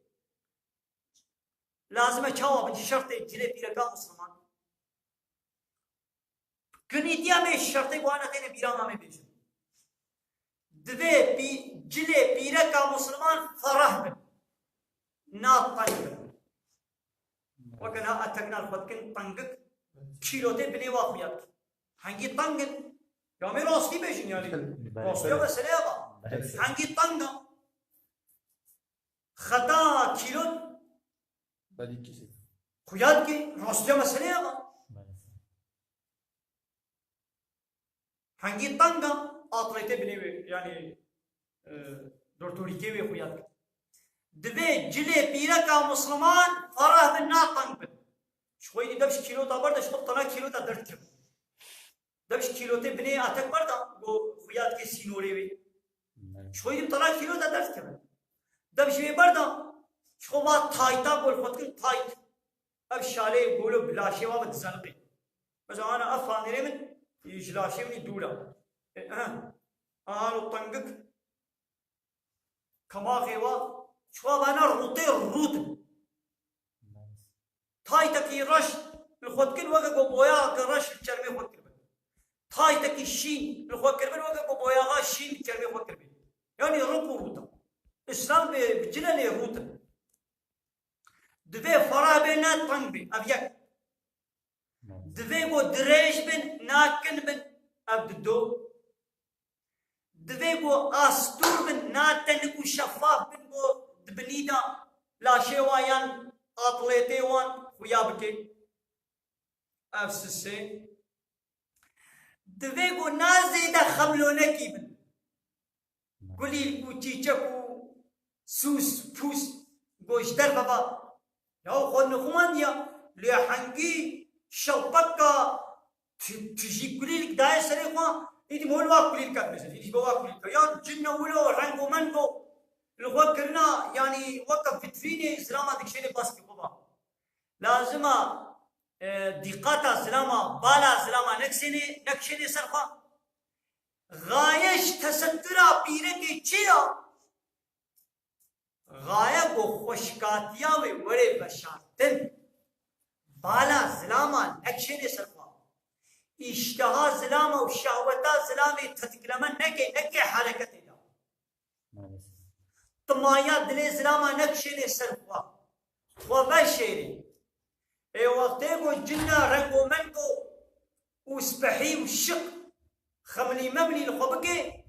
Speaker 1: لازم چاوا بنجي شرط جلي بيركا مسلمان كنيتيا مي شرط وانا تين بيراما مي بيجن دوي بي جلي بيركا مسلمان فرح ناطن وكنا اتقنا الخدكن طنقك كيلوتي بني واخيات هنجي طنقن يومي روسكي بيجن يعني روسكي بس ليبا هنجي طنقا خطا كيلو خویاد کی راستی مسئله آقا هنگی تنگا آتلیته بنیوی یعنی دورتوریکه وی خویاد دبي جلي بيركا مسلمان فراه من ناطن بن شوي دبش كيلو تابر دش طنا كيلو تا درت دبش كيلو تبني اتك بردا جو خيات كي سينوري وي شوي طنا كيلو تا درت كم دبش وي بردا شو ما تايتا بول خدك تايت اب شالي بولو بلاشي وا بتزلقي بس انا افاني من يجلاشي من دولا انا طنقك كما خيوا شو بانا روتي روت تايتكي رش الخود كل وقت بويا كرش الشرمي خود كربن تايتكي شين الخود كربن وقت بويا غا شين الشرمي خود كربن يعني روبو روتا اسلام بجلالي روتا دبي فرا بينا طنق بي ابيك دبي بو دريش بن ناكن بن ابدو دبي بو استور بن ناتن شفاف بن بو دبنيدا لا شوايان اطليتي وان ويابكي افسسي دبي بو نازي دا خملونكي بن قولي كو تيچكو سوس فوس گوشتر بابا يا خون نخوان لحنگي شلطكا تجي قولي لك داي سري خوان إيدي مولوا قولي لك مثلا إيدي بوا قولي لك يا جنة ولو رنگو منگو الخوات كرنا يعني وقف في تفيني سلاما دكشيني باسكي بابا لازم دقاتا سلاما بالا سلاما نكشيني سرخا غايش تسترا بيركي چيا غاية کو خوشکاتیا وی وڑے بشارتن بالا سلاما نكشيني سرخا اشتها سلاما وشهوتا سلامي تتكلمن نكي حركتي دا تمايا دل سلاما نكشيني سرخا وبشيري اي وقتيكو جنة رنگو منكو وسبحي وشق خملي مبني لخبكي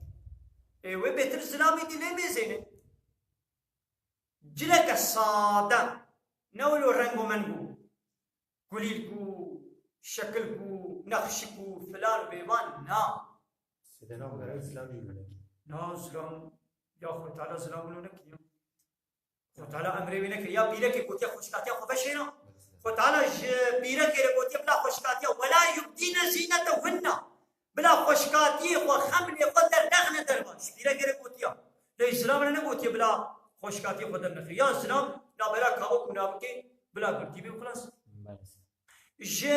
Speaker 1: اي وبيتر سلامي دي ليه ميزيني جلك الصادة نولو رنگو منكو قليلكو شكلكو نخشكو فلان بيبان نا
Speaker 3: سيدنا وغير اسلامي منك
Speaker 1: نا سلام يا خو تعالى سلام لك يا خو تعالى امري منك يا بيرك كنت خوشكاتيا خو بشينا خو تعالى بيرك كنت بلا خوشكاتيا ولا يبدين زينتهن بلا خوشكاتي خو خمل قدر نغنه درباش بيرك كنت الاسلام انا كنت بلا خوشكاتي قدر نخ يا سلام لا بلا كاو كنابكي بلا قلتي بي خلاص ج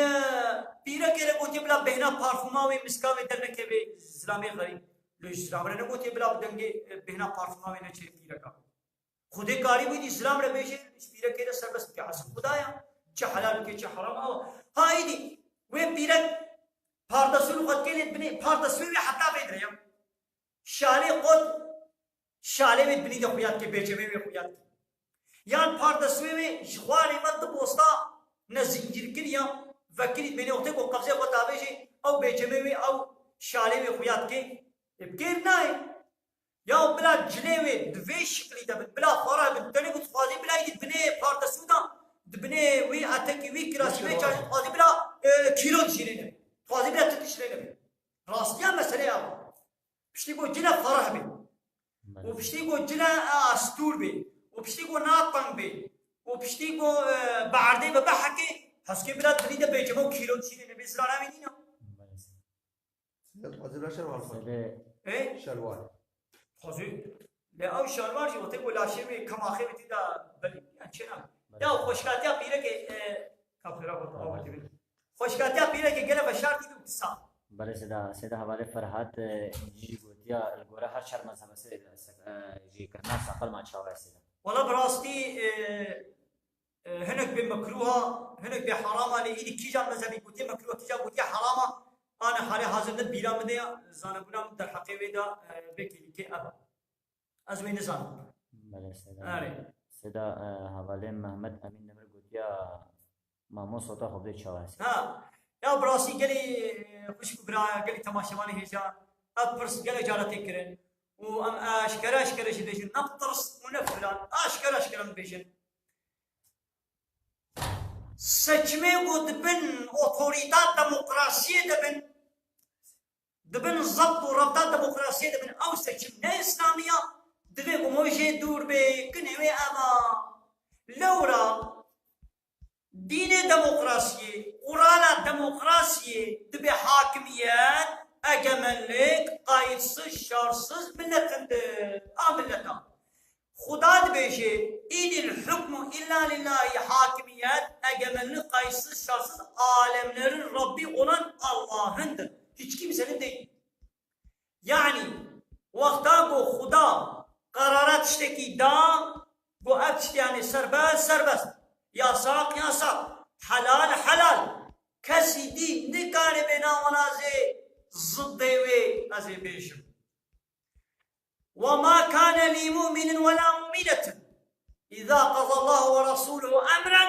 Speaker 1: بيرك كنت بلا بهنا بارفوماوي مسكاوي درنك بي اسلامي غريب الاسلام انا كنت بلا بدنگي بهنا بارفوماوي نه چه بيرك خود کاری بود اسلام را بیشه پیرک که سربست که حسب خدایا چه حلال که چه حرام او هایدی و پیرک پاردسول خود که بنی پاردسول حتی بدریم شاله خود شاله بید بنی دخویات که بیچه می خویات یان پاردسول جواری مد بوستا نزنجیر کنیا وکیل بنی وقتی کو قبضه خود آبیشه او بیچه می او شاله می خویات که بگیر نه يا بلا جليوي دفي شكلي دبن بلا فرا بتني قلت خاضي بلا يد بني بارت السودان دبني وي اتكي وي كراسي وي خاضي بلا كيلو تشيلين خاضي بلا تتشيلين راس يا مسألة يا بشتي قو جنا فرح بي وبشتي قو جنا استور بي وبشتي قو ناطن بي وبشتي قو بعردي ببحكي حسكي بلا تريد بيجمو كيلو تشيلين بيزرانا مينينا
Speaker 3: خاضي بلا شلوار
Speaker 1: ايه
Speaker 3: شلوار
Speaker 1: خذي لا أو شلوار جو تقول لا شيء كم آخر بتدا بلي أنشنا يا خوشكاتيا بيرك كافرة بتاعه تبي خوشكاتيا بيرك جل بشار تيجي بتسا
Speaker 4: بله سدا حواله فرحات جي گوتیا الگوره هر شرم مذهب سے جي کرنا ساقل ما شاء الله سدا
Speaker 1: والله براستي هناك بمكروه هناك بحرامه لإيدي كيجا مذهبي قلت مكروه كيجا قلت حرامه أنا حالي حاضر ند بيرام ديا زانبونا در حقيقة بكي كي أبا أزوين زان
Speaker 4: بله سدا حواله محمد امین نمر گوتیا مامو صوتا خوب دي شاء
Speaker 1: ها يا براسي قالي خوش برا قالي تماشواني هيجا أبرس قالي جارتي كرن وأم أشكر شديجن نقطرس ونفلان أشكر بيجن سچمه قد بن اوتوريتات ديمقراطية دبن ضبط وربطات ديمقراطية دبن أو سچم نه إسلامية دبي قموشي دور بي كنوي أما لورا دين ديمقراطية ورانا ديمقراطية دبي حاكميات أجملك قايدسız şartsız milletindir. Milleta. Huda dibêje İnil hükmü illa lillahi hakimiyet egemenlik kayıtsız şartsız alemlerin Rabbi olan Allah'ındır. Hiç kimsenin değil. Yani vakta bu Huda kararat işteki da bu et yani serbest yasak halal kesi değil ne kâne bena manaze zıdde ve naze beşim. وما كان لمؤمن ولا مؤمنة إذا قضى الله ورسوله أمرا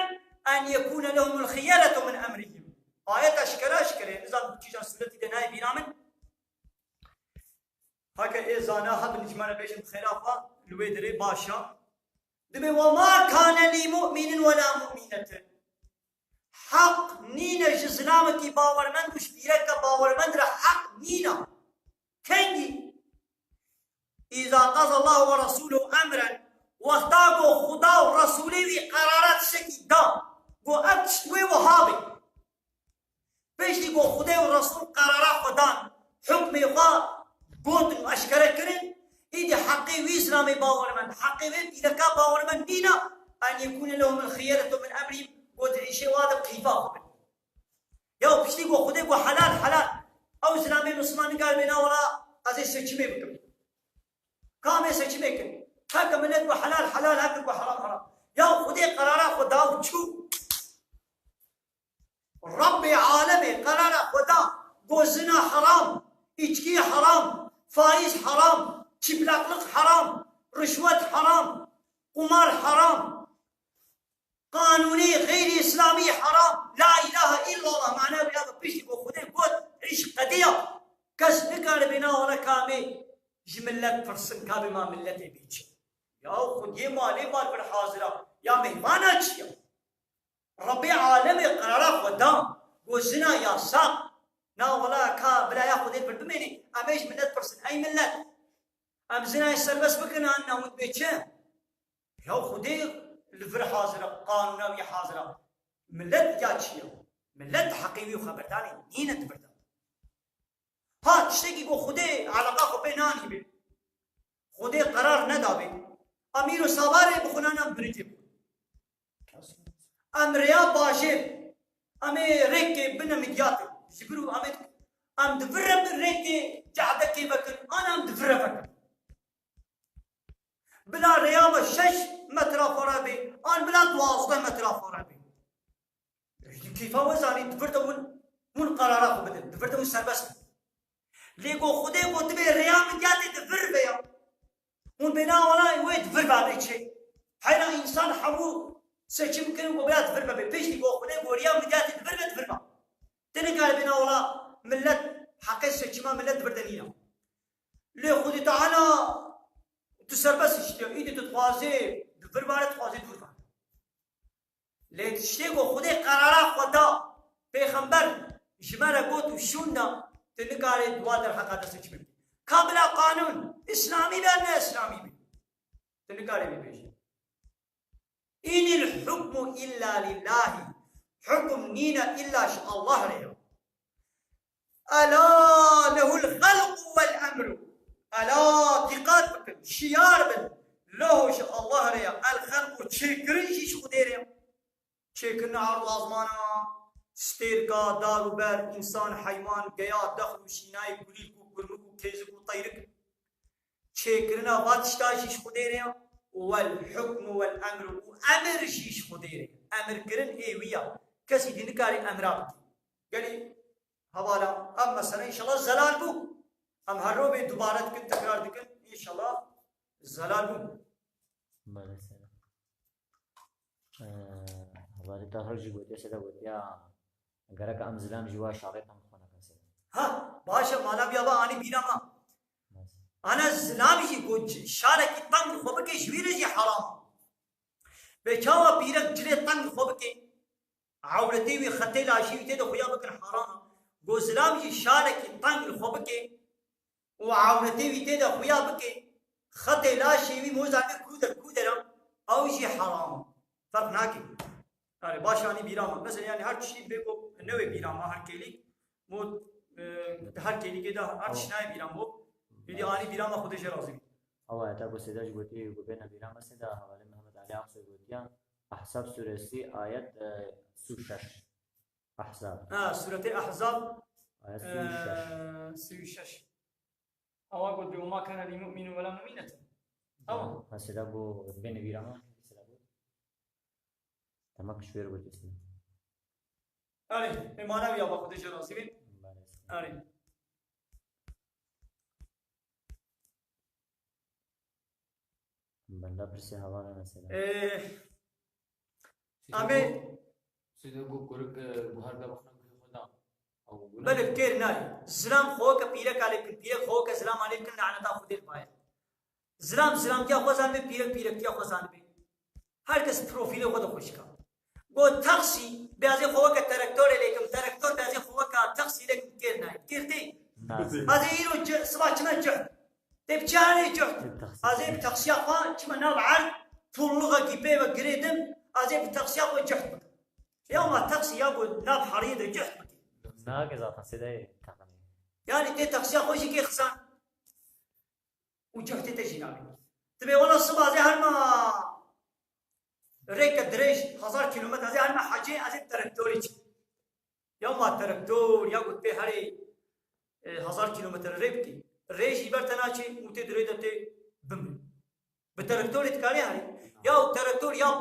Speaker 1: أن يكون لهم الخيارة من أمرهم. آية أشكره نظام تيجان سورة دناي بينامن هكا إزانا هب نجمعنا بيشم خلافة الويدري باشا دبي وما كان لمؤمن ولا مؤمنة حق نينا جزلامك باورمن وش بيرك باورمن را حق نينا كنجي إذا قضى الله ورسوله أمرا واختاقوا خدا ورسوله قرارات شكي دا قو أبتشتوي وهابي بيشتي قو خدا ورسول قرارات خدان حكمي خوا قوتن أشكرا كرن إيدي حقي وإسلامي باورمن حقي وإذا باورمن دينا أن يكون لهم الخيارة من أمرهم قوت عيشي وادا قيفا خبن يو بيشتي قو خدا قو حلال أو إسلامي مسلمان قال بنا ولا أزي سيشمي بكم كامل سيشميكن هكا ملت وحلال هكا وحرام يا خدي قرارات خدا وشو ربي عالمي قرارات خدا قوزنا حرام إجكي حرام فايز حرام شبلاقلق حرام رشوة حرام قمار حرام قانوني غير إسلامي حرام لا إله إلا الله معناه بهذا بيشتي خدي قوت عيش قضية كس نقال بنا ولا كامل جملت فرسن كابي ما ملت بيچ يا خود ये माले माल पर हाजिरा या मेहमान अच्छिया रब्बे आलम قرارا خدا गोजना या सा ना वला का बला या खुद पर बमेनी अमेश मिलत فرسن اي ملت ام زنا يسربس بكنا انه متبيچ يا خدي الفر حاضره قانونا ويا حاضره ملت جاچيا ملت حقيقي وخبرتاني نين تبرتا ها تشتكي قو خدي علاقه خو بيناني بي خدي قرار ندابي امير سواري بخنانا بريتي امريا باشر امي ريكي بنا مدياتي جبرو امي ام دفرب ريكي جعدكي بكن انا ام دفربك بلا رياضة 6 متر فرابي ان بلا 12 متر فرابي كيف وزاني دفرتون من قرارات بدل دفرتون سربس ليكو خدي کو تبي ريام جاتي دفر بيا من بنا ولا ويد دفر بعد شيء حين انسان حمو سيمكن وبيات دفر بي بيش ليكو خدي کو ريام جاتي دفر با تني قال بنا ولا ملت حقي سيما ملت دفر دنيا لي خدي تعالى تسربس اشتي ايدي تتوازي دفر بعد تتوازي دفر بعد لي تشتي کو خدي قرارا خدا پیغمبر جمره قوت وشونا تنقال دوادر حقا تسجمين قبل قانون إسلامي بأن إسلامي بي تنقال بيش إن الحكم إلا لله حكم نينا إلا شاء الله له ألا له الخلق والأمر ألا تقاد شيار بن له شاء الله له الخلق تشكرين شيش خديرهم تشكرنا عرض أزمانا ستيركا دارو بر انسان حيوان گیا دخل وشینای گلیل کو گرمو کو کیز کو طيرك چیکرنا واتشتا شیش خديريا والحكم والامر امر شیش خديريا امر کرن ايويا كسي دي نكاري امرات يعني حوالا ام مثلا ان شاء الله زلال بو ام هرو به دوباره كن تكرار دكن ان شاء الله زلال بو
Speaker 4: بله سلام حوالا تاخر جي گوتيا سدا گوتيا اگر کا امزلام جوا شارع هم خونه کنسل
Speaker 1: ها باشا مالا بيابا اني بينا ما انا زلام جي گوج شارع کی تنگ خوب کے شویر جي حرام بچاوا پیرک جلے تنگ خوب کے عورتي وي خطي لاشي ته د خويا بکر حرام گو زلام جي شارع کی تنگ خوب کے و عورتي وي ته د خويا بکے خط لا شیوی موزه کودرم اوجی حرام فرق ناکی آره باشانی بیرام مثلا یعنی هر چی بگو نوی بیرام هر کلی مو هر کلی که دا هر چی نای بیرام مو یعنی آنی بیرام خودش راضی
Speaker 4: او آیتا گوسیداش گوتی گوبین بیرام مسیدا حواله محمد علی اقصی گوتیا احزاب سورسی آیت 36 احزاب
Speaker 1: سورة احزاب
Speaker 4: آیت
Speaker 1: 36 أو قلت وما كان لمؤمن ولا مؤمنة
Speaker 4: 36 مسیدا بو بین بیرام مسیدا بو تمام شویر گوتی سن
Speaker 1: آره ایمانه بیا با خودش راضی بین آره
Speaker 4: بنده پرسی حواله مسیدا
Speaker 1: أمي
Speaker 2: سيدا گو کرک بهار دا بخنا خدا او
Speaker 1: بل بكير ناري زلام خوك بيرك عليك بيرك خوك زلام عليك لعنة خود البايع زلام كيا خوزان بي بيرك كيا خوزان بي هر کس پروفیل خود خوش کن گو تقصی بعضی خوک ترکتور لیکن ترکتور بعضی خوک تقصی لیکن کیر نه کیر دی از اینو سبا چما جهد تب چانی جهد از این تقصی خوا چما نبعد طلقه کی به گریدم از این تقصی خوا جهد يوم تقصي يابو ناب حريض جهد
Speaker 4: ناقص قصيدة تقنية
Speaker 1: يعني دي تقصي خوشي كي خسان وجهد تجينا تبي والله الصبح زي هالما ريك دريش 1000 كيلومتر زي هالما حاجي ازي تركتوري يوم تركتور ياخد به هري 1000 كيلومتر ريبكي ريش يبرتناشي وتدري دتي بم بتركتوري تكالي هري يا تركتور يا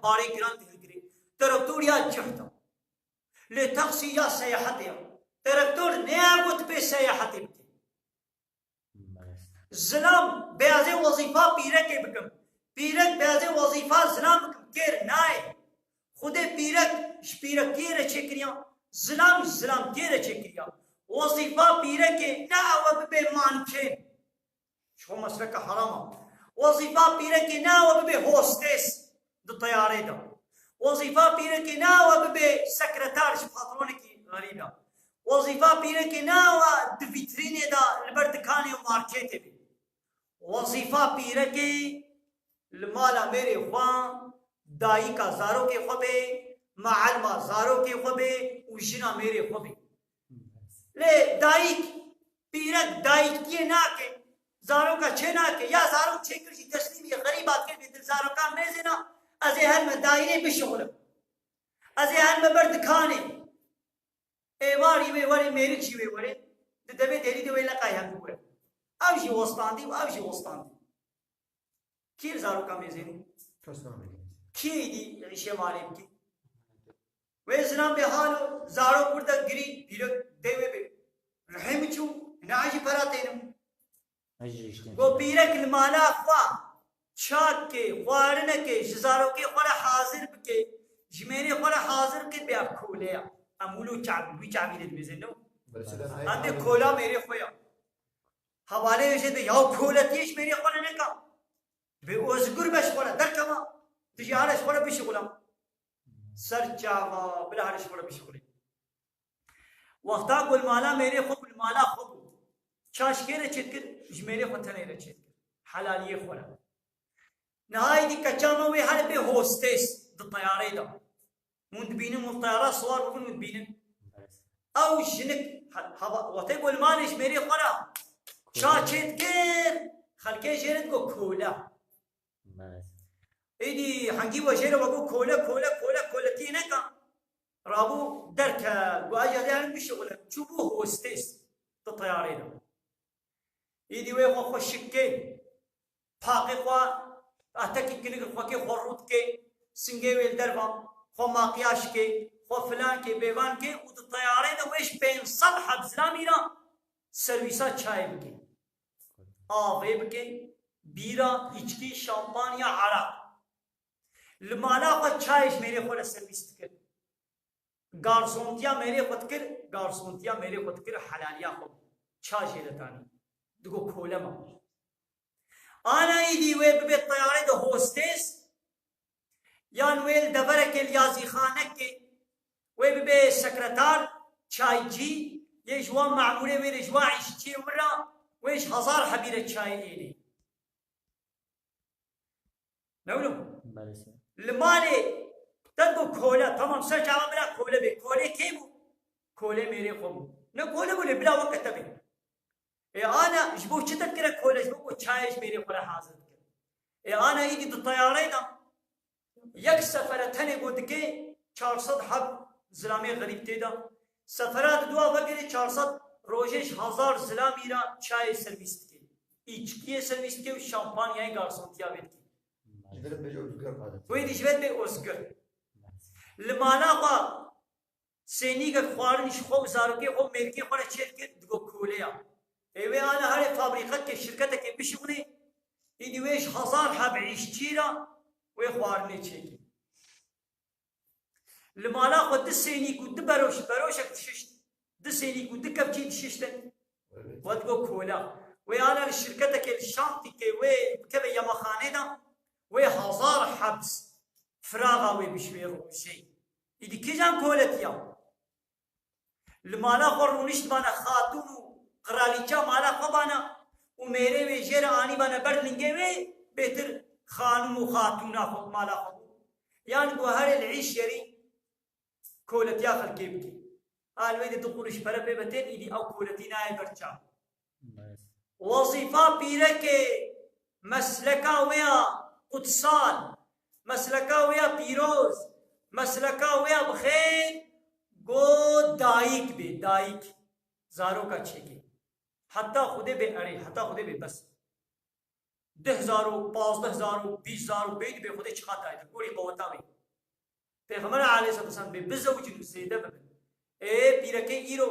Speaker 1: باري جراند تجري تركتور يا جهد لتقصي يا سياحتي تركتور نياغوت به سياحتي زلام بيازي وظيفة بيرك بكم بيرك بيازي وظيفة زلام بكم كير ناي خده بيرك شبيرك كير چكريا زلام كير چكريا وظيفة بيرك ناوى بمانكين شو مسلك حرام وظيفة بيرك ناوى بهوستس دو طيارة دا وظيفة بيرك ناوى بسكرتار شباطرونك غريبة وظيفة بيرك ناوى دفيتريني دا البردكاني وماركيتي بي وظیفہ پیرے کے مالا میرے خوان دائی کا زاروں کے خوبے معلمہ زاروں کے خوبے وشنا میرے خوبے لے دائی پیرک دائی کیے نا کے زاروں کا چھے نا کے یا زاروں چھے کرشی تسلیم یہ غریب آت کے بیدر زاروں کا میزے نا ازے ہر میں دائی نے بشغلم ازے ہر میں بردکانے اے واری وے واری میرے چیوے وڑے دبے دیری دوے لکا یا پورے امشي وسطاندي وامشي وسطاندي كيف زارو كاميزين كي دي ريشه مالك ويزنام بحالو زارو بردا غري بيرك ديوي بي رحمچو ناجي فراتين وہ بيرك المالا خوا شاك کے خوارن کے زارو کے خورا حاضر کے جميري خورا حاضر کے بیا کھولیا امولو چاب وی چابی دے مزنو اندے کھولا میرے خویا حوالے ویسے تو یاو کھولتیش میری خوانا نکا بے ازگر بش خوانا در کما تجارش خوانا بش خوانا سر چاوا بلارش خوانا بش خوانا وقتا کل مالا میرے خوب المالا خوب چاش کے رچت کر میرے خوانا تنے رچت کر حلالیے خوانا نهائی دی کچاما وی حال بے ہوستیس دا طیارے دا مندبینن مطیارہ سوار بکن مندبینن او جنک وقتا کل مالش میرے خوانا شاشت كير خلكي جيرت كو كولا ايدي حنجي وجيره وكو كولا تينكا رابو دركا واجا يعني بشغل شوفو هوستيس الطيارين ايدي وي خو شكي باقي خو اتاكي كليك خو كي خروت كي سنجي ويل دربا خو ماقياش كي خو فلان كي بيبان كي والطيارين ويش بين صبح بزلامينا سرویسا چای بکن آوه بکن بیرا اچکی شامپان یا عرق لمالا خود چایش میرے خود سرویس کر گارسونتیا میرے خود کر حلالیا خود چای شیرتانی دگو کھولما آنا ایدی وی ببی طیاره دو ہوستیس یان ویل دبرک الیازی خانک وی ببی سکرتار چای جی یہ جوان معمولے میرے جواعش چی ورا ویش 1000 حبیرة چای ایلی نولم
Speaker 4: بله سه
Speaker 1: المالي تدو كولا تمام سر جواب بلا كولا بي كولا كيبو كولا ميري خم نه كولا بولي بلا وقت تبي انا جبو شتت كده كولا جبو تشايش ميري خلا حاضر انا يجي الطيارين یک سفر تنه بودكي 400 حب زلامي غريب تيدا سفرات دوا وگره 400 روزش 1000 زلامی را چای سرویس کی ایچکی سرویس کی و شامپانیای گارسونتیا بید کی
Speaker 3: جدر بيجي أوزقر هذا
Speaker 1: وی دیجوت به اوزگر لمانا با سینی که خوارنش خوب زاروکی خوب ملکی خوره چید که دگو کولیا ایوه آنا هر فابریقت که شرکت که بشونه ایدی ویش 1000 حب عیشتی را وی خوارنه چیدی لمانا خود سینی کو بروش کششت سینی کو کبچی دششتن ودگو کولا وی آنا الشرکت که الشانتی که وی کبه یمخانه دا وی 1000 حبس فراغا وی بشویرو شی ایدی کجان کولتیا لمانا خورونشت بانا خاتونو قرالیچا مالا خبانا و میره وی جیر آنی بانا برلنگه وی بهتر خانم و خاتونا خود مالا خبو یعنی گو هر العیش یری کولتیا خلقی بکی آلوی دقورش پر ببتین ایدی او کولتی نای برچا وظیفه پیره که مسلکا ویا قدسان مسلکا ویا پیروز مسلکا ویا بخیر گو دایک بی دایک زارو کا چھے حتی خودے بے اڑے حتی خودے بے بس 10,000 15,000 20,000 بید بے خودے چقا دائید کوری قوتا بی پیغمبر علیہ السلام بے بزوج نسیدہ بے پیرکے ایرو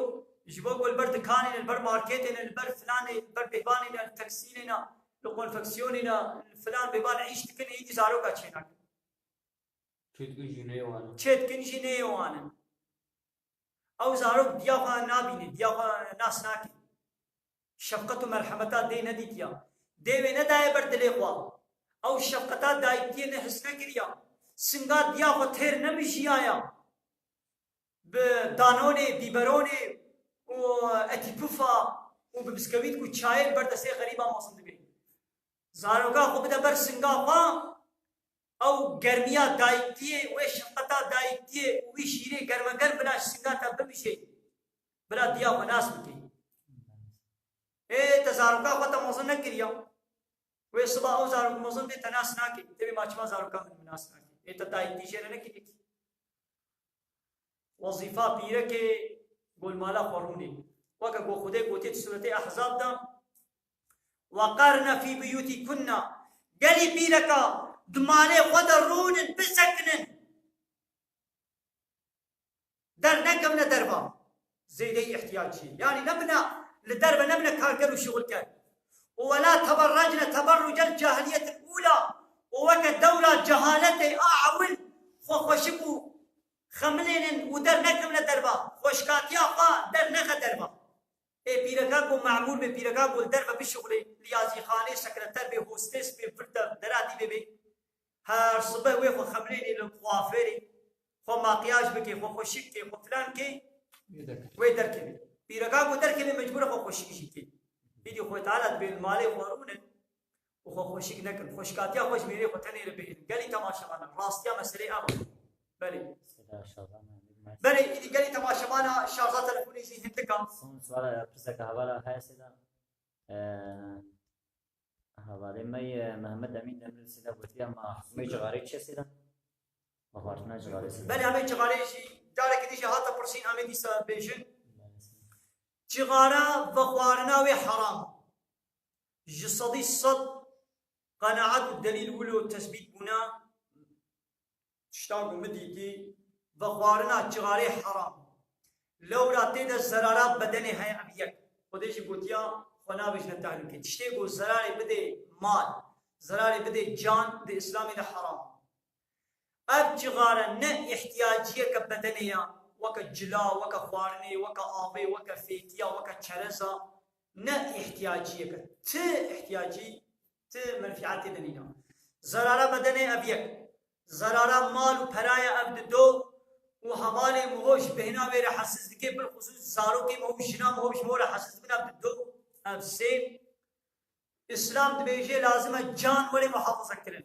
Speaker 1: جبو کو البر دکانین البر مارکتین البر فلان البر بهبانین التکسینین لقون فکسیونین فلان بهبان عیشت کن ایدی زارو کا چھینا چیت کن جینے وانا او زارو دیافا نابینی دیافا ناس ناکی شفقت و مرحمتا دے ندی کیا دیوے ندائے بر دلے خوا او شفقتا دائیتی نے حسنہ کریا سنگا دیافا تھیر نمیشی آیا بدانونه بیبرونه و اتیپوفا و ببسکویت کو چای بردسته غریبا موسم دبی زاروگا خوب دا بر سنگافا او گرمیا دایکتیه و شفقتا دایکتیه و شیره گرمگر بلا سنگاتا بمیشه بلا دیا مناس بکی تزاروگا خواتا موسم نکریا و صبح او زاروگ موسم دے تناس ناکی تبی ماچما زاروگا من مناس ناکی تا دایکتی شیره نکی وظیفه پیره که گل مالا خورونی وکا گو خوده گوتید سورت احزاب دا وقرن فی بیوتی کننا گلی پیرکا دماله خود رونن بسکنن در نکم ندربا زیده احتیاج شی یعنی نبنا لدرب نبنا کارکر و شغل کر ولا تبرجن تبرج الجاهلية الأولى ووكا دولة جهالة أعول خوشكو خملين ودر نکم ندربا خوشکاتیا خوا در نخ دربا پیرکا کو معمول به پیرکا کو دربا بشغل لیازی خانه سکرتر به هوستس به فرد درادی به هر صبح وی خو خملين للقوافری خو ماقیاج بکی خو خوشک کی خو فلان کی وی در کی پیرکا کو در کی مجبور خو خوشک شي کی بیدی خو تعالی به مال قارون و خو خوشک نکن خوشکاتیا خوش میری خو تنه به گلی تماشا کنه راستیا مسئله ابا بله بله ایدی گلی تماشاوانا شارزات الفونیزی هندکا
Speaker 4: son سوال پرسه که حوالا های سیدا حواله می محمد امین نمیر سیدا بودی اما می جغاری چه سیدا؟ بخارتنا جغاری سیدا
Speaker 1: بله همه جغاریشی داره که دیشه هاتا پرسین همه دیسا بیشن جغارا بخوارناوی حرام جسدی صد قناعت الدلیل ولو تثبیت بنا تشتاقو مدیکی بخوارنا جغاری حرام لو راتی دا زرارات بدنی های عبیک خودش گوتیا خنابش نتعلم که تشتی گو زراری بده مال زراری بده جان دا اسلامی دا حرام اب جغارا نه احتیاجیه که بدنیا وکا جلا وکا خوارنی وکا آبی وکا فیتیا وکا چرزا نه احتیاجیه که احتیاجی منفعاتی دنینا زرارا بدنی عبیک زرارا مال و پرای عبد دو و حمال مهوش بهنا ویره حساس دیگه بالخصوص زارو که مهوش جنا مهوش مورا حساس بنا عبد دو عبد سه اسلام دبیجه لازمه جان ولی محافظه کرن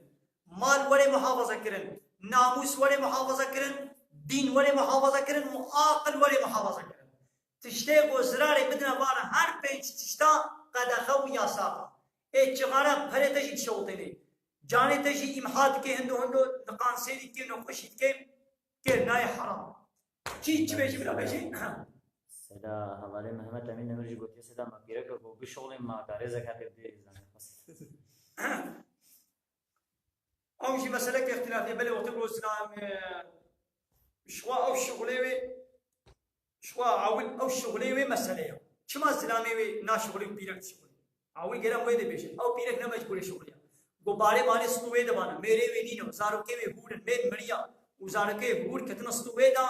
Speaker 1: مال ولی محافظه کرن، ناموس ولی محافظه کرن، دین ولی محافظه کرن، و عاقل ولی محافظه کرن. تشته گذراری بدنا بارا هر پنج تشتا قدخه و یاساقا. چغارا پره تجید شوطنه. جانے تجی امحاد کے ہندو نقان سیدی کے نقشید کے نائے حرام. چیچ بیشی بلا بیشی.
Speaker 4: سيدا حوالي محمد أمين نمرجي قلت يا سيدا ما بيرك أو بشغل ما كارزة كاتب دي
Speaker 1: أو شيء مسألة كاختلاف بلي وقت الإسلام شوا أو شغلي شوا عول أو شغلي مسألة شو ما إسلامي ناشغلي بيرك شغلي عول كلام وين بيشل أو بيرك نما يشغلي شغلي गुब्बारे माने स्तुवे दबाना मेरे वे नीनो ज़ारो के वे हूर मेन मरिया उज़ारो के हूर कितना स्तुवे दा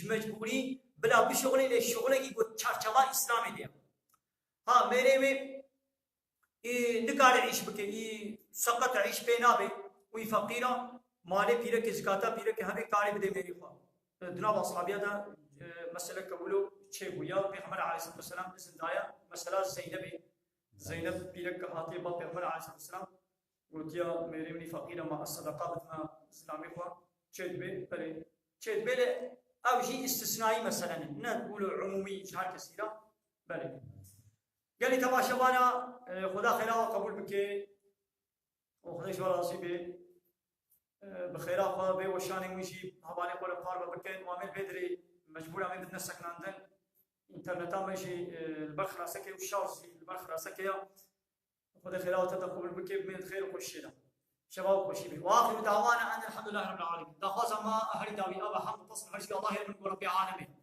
Speaker 1: मजबूरी बला बिशगले ले शगले की को चर्चवा इस्लामी दिया हाँ मेरे वे निकाले इश बके सक़त इश पे ना बे वही फ़कीरा माले पीरे के ज़काता पीरे के हमें काले बदे मेरी ख्वाह दुना वासाबिया दा मसला कबूलो छे हुआ पैगंबर अलैहिस्सलाम ने ज़िंदाया मसला ज़ैनब पीरे का हाथे बा पैगंबर अलैहिस्सलाम قلت يا مريمني فقيرة مع الصدقات ما إسلامي خوا شد بلي أو شيء استثنائي مثلا نقول عمومي إجهار كثيرة بلي قال لي تبا شبانا خدا خيرا قبول بك وخدا شبانا راسي بخيرا خوا بي وشاني ويشي هباني قول قاربة بكين وعمل بدري مجبور عمل بدنا سكناندن انترنتا ماشي البرخ راسكي وشارسي البرخ راسكي خذ خلاوة تدخل بكيف من الخير وخشينا شباب وخشيبي واخر دعوانا ان الحمد لله رب العالمين. دا خاصة ما اهل داوي ابا حمد تصل مرجع الله يرحمه رب العالمين.